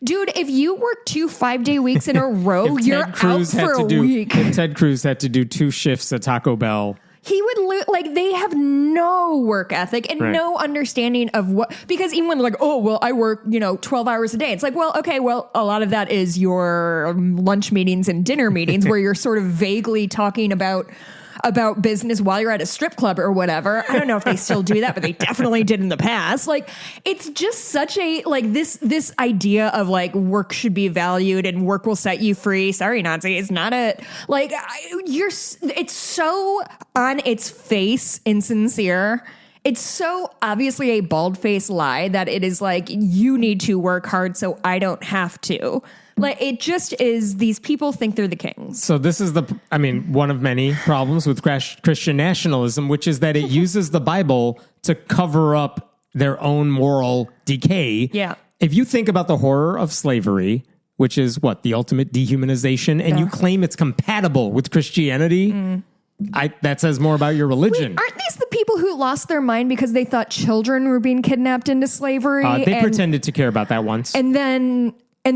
dude, if you work 2 5-day weeks in a row, you're out for a week.
If Ted Cruz had to do 2 shifts at Taco Bell,
he would like, they have no work ethic and no understanding of what, because even when they're like, oh, well, I work, 12 hours a day. It's like, well, okay, well, a lot of that is your lunch meetings and dinner meetings where you're sort of vaguely talking about business while you're at a strip club or whatever. I don't know if they still do that, but they definitely did in the past. Like, it's just such a, like, this idea of like work should be valued and work will set you free. Sorry, Nazi, it's not a, like, it's so on its face insincere. It's so obviously a bald-faced lie that it is like, you need to work hard so I don't have to. Like, it just is, these people think they're the kings.
So this is one of many problems with Christian nationalism, which is that it uses the Bible to cover up their own moral decay.
Yeah.
If you think about the horror of slavery, which is what, the ultimate dehumanization, and you claim it's compatible with Christianity, that says more about your religion.
Wait, aren't these the people who lost their mind because they thought children were being kidnapped into slavery?
They pretended to care about that once.
And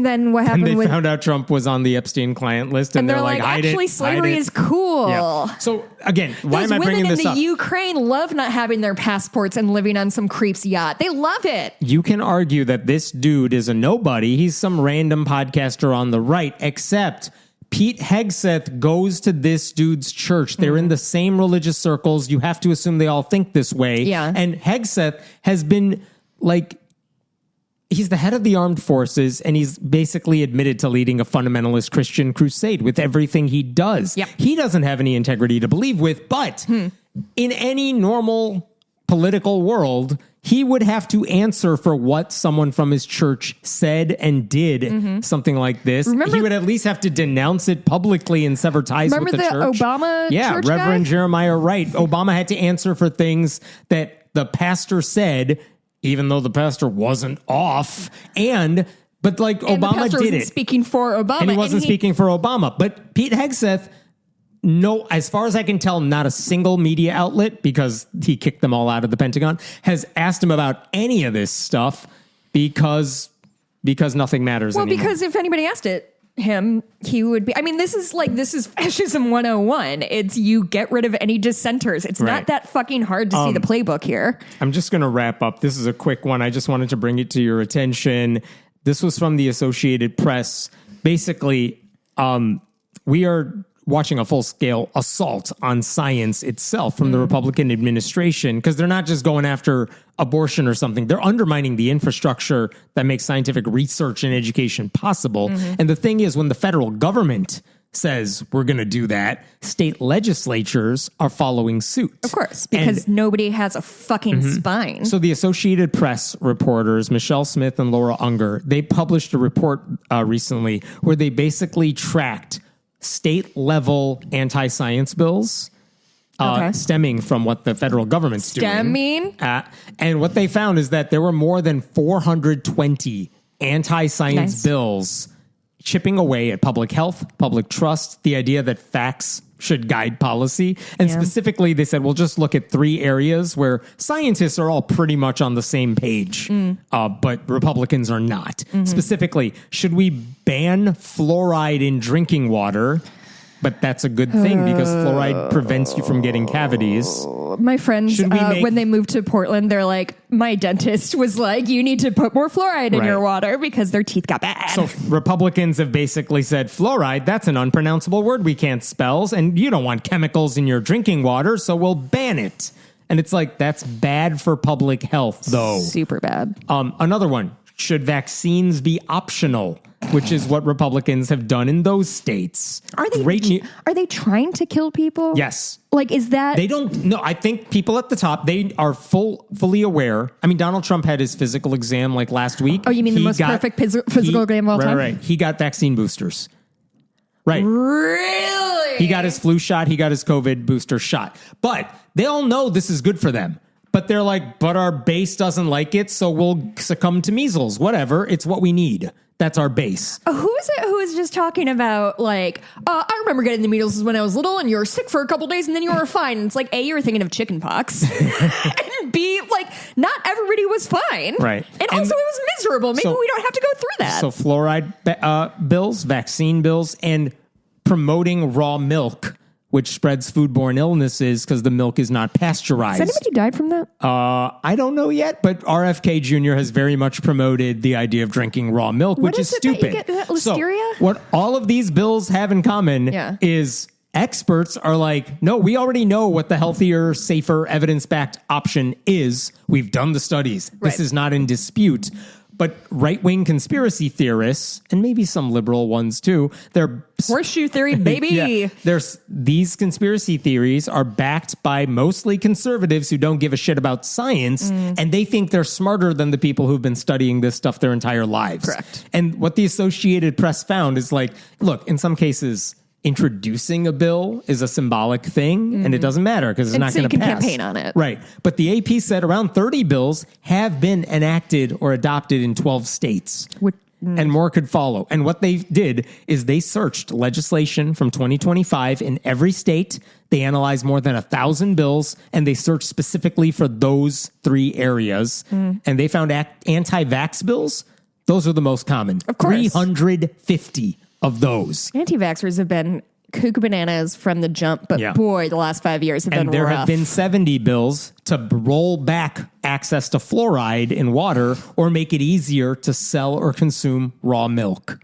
then what happened?
And they found out Trump was on the Epstein client list, and they're like,
actually, slavery is cool.
Yeah. So again, why am I bringing this up?
Women in the Ukraine love not having their passports and living on some creep's yacht. They love it.
You can argue that this dude is a nobody. He's some random podcaster on the right, except Pete Hegseth goes to this dude's church. They're in the same religious circles. You have to assume they all think this way.
Yeah.
And Hegseth has been like, he's the head of the armed forces, and he's basically admitted to leading a fundamentalist Christian crusade with everything he does.
Yep.
He doesn't have any integrity to believe with, but in any normal political world, he would have to answer for what someone from his church said and did, something like this. He would at least have to denounce it publicly and sever ties with the church.
Remember the Obama church
Reverend
guy?
Jeremiah Wright. Obama had to answer for things that the pastor said, even though the pastor wasn't off. But Obama
the pastor
did
wasn't
it.
Speaking for Obama.
And he wasn't speaking for Obama. But Pete Hegseth, no, as far as I can tell, not a single media outlet, because he kicked them all out of the Pentagon, has asked him about any of this stuff because nothing matters anymore.
Well, because if anybody asked him, he would be, this is fascism 101. It's you get rid of any dissenters. It's not that fucking hard to see the playbook here. I'm
just going to wrap up. This is a quick one. I just wanted to bring it to your attention. This was from the Associated Press. Basically, we are watching a full-scale assault on science itself from the Republican administration, because they're not just going after abortion or something. They're undermining the infrastructure that makes scientific research and education possible. And the thing is, when the federal government says we're going to do that, state legislatures are following suit.
Of course, because nobody has a fucking spine.
So the Associated Press reporters, Michelle Smith and Laura Unger, they published a report recently where they basically tracked state-level anti-science bills stemming from what the federal government's doing. And what they found is that there were more than 420 anti-science bills chipping away at public health, public trust, the idea that facts should guide policy. And specifically, they said, well, just look at 3 areas where scientists are all pretty much on the same page, but Republicans are not. Specifically, should we ban fluoride in drinking water? But that's a good thing because fluoride prevents you from getting cavities.
My friends, when they moved to Portland, they're like, my dentist was like, you need to put more fluoride in your water because their teeth got bad.
So Republicans have basically said, fluoride, that's an unpronounceable word we can't spell, and you don't want chemicals in your drinking water, so we'll ban it. And it's like, that's bad for public health, though.
Super bad.
Another one, should vaccines be optional? Which is what Republicans have done in those states.
Are they trying to kill people?
Yes.
Like, is that...
They don't... No, I think people at the top, they are fully aware. I mean, Donald Trump had his physical exam like last week.
Oh, you mean the most perfect physical exam of all time?
Right. He got vaccine boosters. Right.
Really?
He got his flu shot. He got his COVID booster shot. But they all know this is good for them. But they're like, but our base doesn't like it, so we'll succumb to measles. Whatever. It's what we need. That's our base.
Who is it who is just talking about, like, I remember getting the measles when I was little and you were sick for a couple days and then you were fine. And it's like, A, you were thinking of chicken pox. And B, like, not everybody was fine.
Right.
And also it was miserable. Maybe we don't have to go through that.
So fluoride bills, vaccine bills, and promoting raw milk which spreads foodborne illnesses because the milk is not pasteurized.
Has anybody died from that?
I don't know yet, but RFK Jr. has very much promoted the idea of drinking raw milk, which is stupid.
That you get, listeria?
So what all of these bills have in common is experts are like, no, we already know what the healthier, safer, evidence-backed option is. We've done the studies. This is not in dispute. But right-wing conspiracy theorists, and maybe some liberal ones too, they're...
Horseshoe theory, baby!
There's these conspiracy theories are backed by mostly conservatives who don't give a shit about science, and they think they're smarter than the people who've been studying this stuff their entire lives.
Correct.
And what the Associated Press found is like, look, in some cases... introducing a bill is a symbolic thing, and it doesn't matter because it's not going to pass.
You can campaign on it.
Right. But the AP said around 30 bills have been enacted or adopted in 12 states. And more could follow. And what they did is they searched legislation from 2025 in every state. They analyzed more than 1,000 bills, and they searched specifically for those 3 areas. And they found anti-vax bills. Those are the most common.
Of course.
350 of those.
Anti-vaxxers have been cuckoo bananas from the jump, but boy, the last 5 years have been rough.
And there have been 70 bills to roll back access to fluoride in water or make it easier to sell or consume raw milk.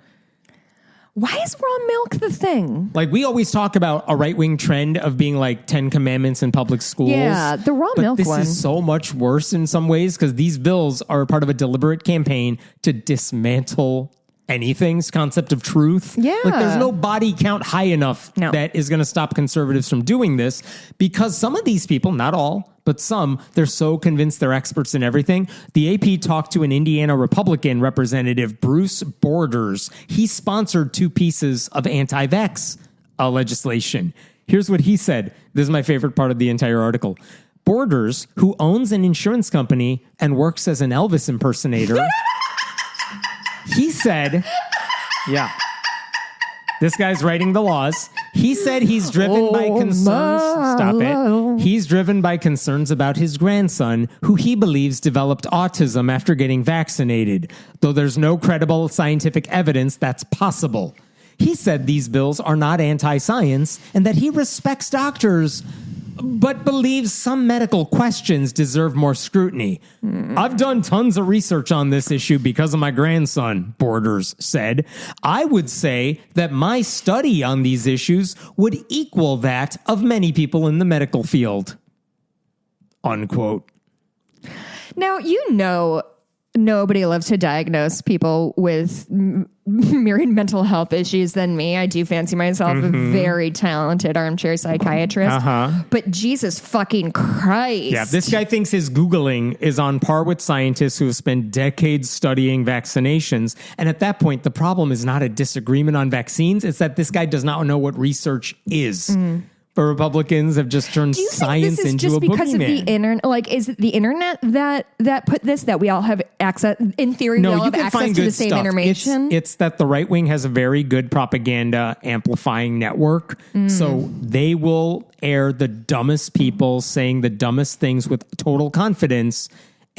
Why is raw milk the thing?
Like, we always talk about a right-wing trend of being like 10 commandments in public schools.
Yeah, the raw milk one.
This is so much worse in some ways because these bills are part of a deliberate campaign to dismantle anything's concept of truth.
Yeah.
Like, there's no body count high enough that is going to stop conservatives from doing this because some of these people, not all, but some, they're so convinced they're experts in everything. The AP talked to an Indiana Republican representative, Bruce Borders. He sponsored 2 pieces of anti-vax legislation. Here's what he said. This is my favorite part of the entire article. Borders, who owns an insurance company and works as an Elvis impersonator... He said, this guy's writing the laws. He said he's driven by concerns. Stop it. He's driven by concerns about his grandson, who he believes developed autism after getting vaccinated, though there's no credible scientific evidence that's possible. He said these bills are not anti-science and that he respects doctors, but believes some medical questions deserve more scrutiny. I've done tons of research on this issue because of my grandson, Borders said. I would say that my study on these issues would equal that of many people in the medical field. Unquote.
Now, nobody loves to diagnose people with myriad mental health issues than me. I do fancy myself a very talented armchair psychiatrist. But Jesus fucking Christ.
Yeah, this guy thinks his Googling is on par with scientists who have spent decades studying vaccinations. And at that point, the problem is not a disagreement on vaccines. It's that this guy does not know what research is. But Republicans have just turned science into a boogeyman. Do you think this is just because of the internet? Like, is it the internet that put this, that we all have access, in theory, we all have access to the same information? It's that the right wing has a very good propaganda amplifying network. So they will air the dumbest people saying the dumbest things with total confidence.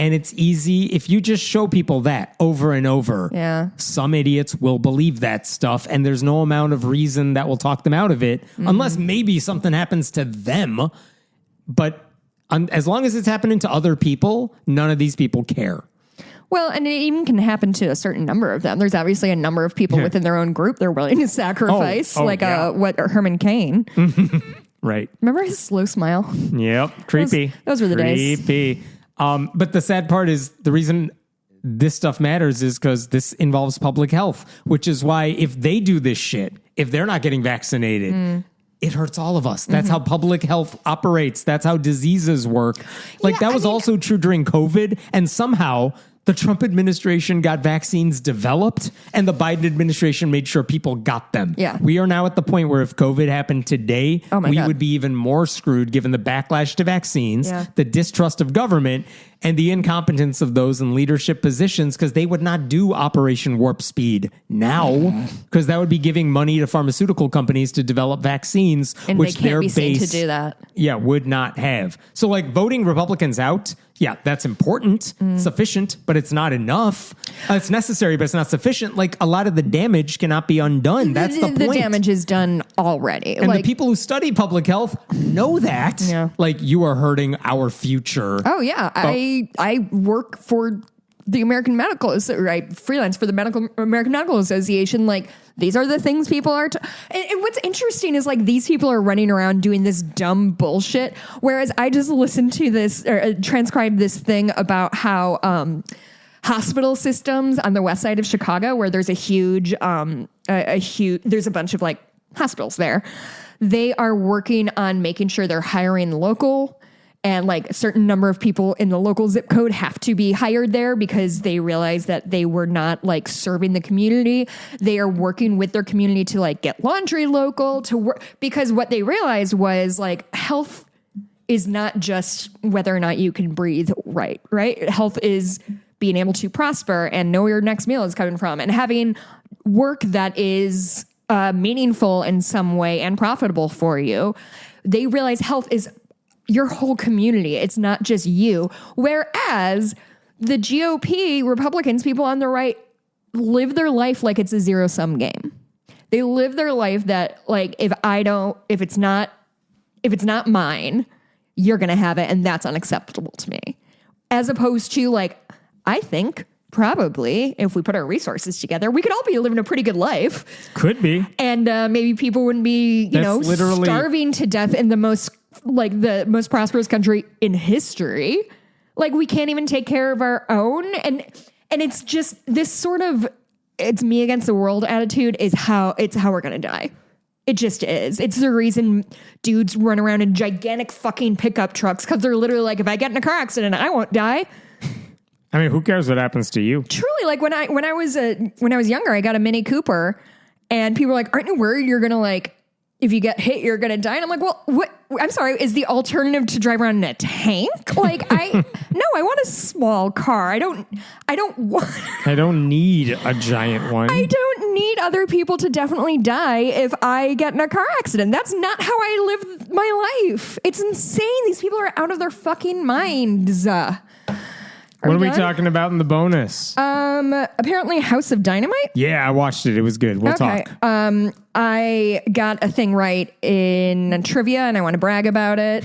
And it's easy if you just show people that over and over.
Yeah.
Some idiots will believe that stuff, and there's no amount of reason that will talk them out of it, unless maybe something happens to them. But as long as it's happening to other people, none of these people care.
Well, and it even can happen to a certain number of them. There's obviously a number of people within their own group they're willing to sacrifice, Herman Cain.
Right.
Remember his slow smile?
Yep. Creepy.
Those were the days.
Creepy. But the sad part is the reason this stuff matters is because this involves public health, which is why if they do this shit, if they're not getting vaccinated, it hurts all of us. That's how public health operates. That's how diseases work. Like that was also true during COVID. And somehow the Trump administration got vaccines developed and the Biden administration made sure people got them.
Yeah.
We are now at the point where if COVID happened today,
we
would be even more screwed given the backlash to vaccines, the distrust of government, and the incompetence of those in leadership positions, because they would not do Operation Warp Speed now, because that would be giving money to pharmaceutical companies to develop vaccines,
And
which
they can't
their
be seen
base
to do that.
would not have. So like voting Republicans out, that's important, sufficient, but it's not enough. It's necessary, but it's not sufficient. Like a lot of the damage cannot be undone. That's the point.
The damage is done already.
And the people who study public health know that.
Yeah.
Like you are hurting our future.
Oh yeah, I work for the American Medical, I freelance for the American Medical Association. Like these are the things people are. And what's interesting is like these people are running around doing this dumb bullshit, whereas I just listened to this or transcribed this thing about how hospital systems on the west side of Chicago, where there's there's a bunch of like hospitals there. They are working on making sure they're hiring local. And like a certain number of people in the local zip code have to be hired there because they realize that they were not like serving the community. They are working with their community to like get laundry local to work, because what they realized was like health is not just whether or not you can breathe right? Health is being able to prosper and know where your next meal is coming from and having work that is meaningful in some way and profitable for you. They realize health is your whole community. It's not just you. Whereas the GOP, Republicans, people on the right live their life like it's a zero-sum game. They live their life that like, if it's not mine, you're going to have it. And that's unacceptable to me. As opposed to like, I think probably if we put our resources together, we could all be living a pretty good life.
Could be.
And maybe people wouldn't be, starving to death in the most prosperous country in history. Like we can't even take care of our own. And it's just this sort of, it's me against the world attitude is how we're going to die. It just is. It's the reason dudes run around in gigantic fucking pickup trucks. Cause they're literally like, if I get in a car accident, I won't die.
I mean, who cares what happens to you?
Truly. Like when I was younger, I got a Mini Cooper and people were like, aren't you worried you're going to like, if you get hit, you're going to die. And I'm like, well, what? I'm sorry. Is the alternative to drive around in a tank? Like I want a small car. I don't
need a giant one.
I don't need other people to definitely die if I get in a car accident. That's not how I live my life. It's insane. These people are out of their fucking minds.
What are we talking about in the bonus?
Apparently House of Dynamite.
Yeah, I watched it. It was good. We'll talk.
I got a thing right in trivia and I want to brag about it.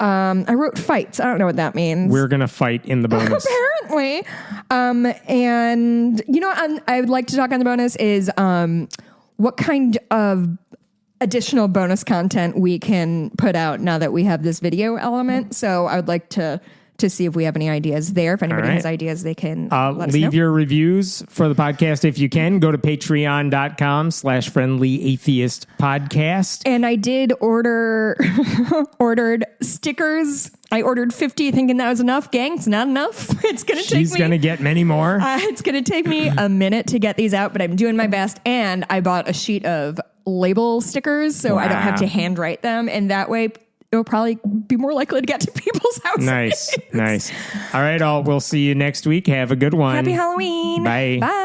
I wrote fights. I don't know what that means.
We're going to fight in the bonus.
Apparently. And you know what I would like to talk on the bonus is what kind of additional bonus content we can put out now that we have this video element. So I would like to see if we have any ideas there. If anybody has ideas, they can let us know.
Leave your reviews for the podcast if you can. Go to patreon.com/friendlyatheistpodcast.
And I did ordered stickers. I ordered 50 thinking that was enough. Gang, it's not enough. It's going to take me.
She's going to get many more.
It's going to take me a minute to get these out, but I'm doing my best. And I bought a sheet of label stickers so I don't have to handwrite them. And that way it'll probably be more likely to get to people's houses.
Nice. All right, all. We'll see you next week. Have a good one.
Happy Halloween.
Bye.
Bye.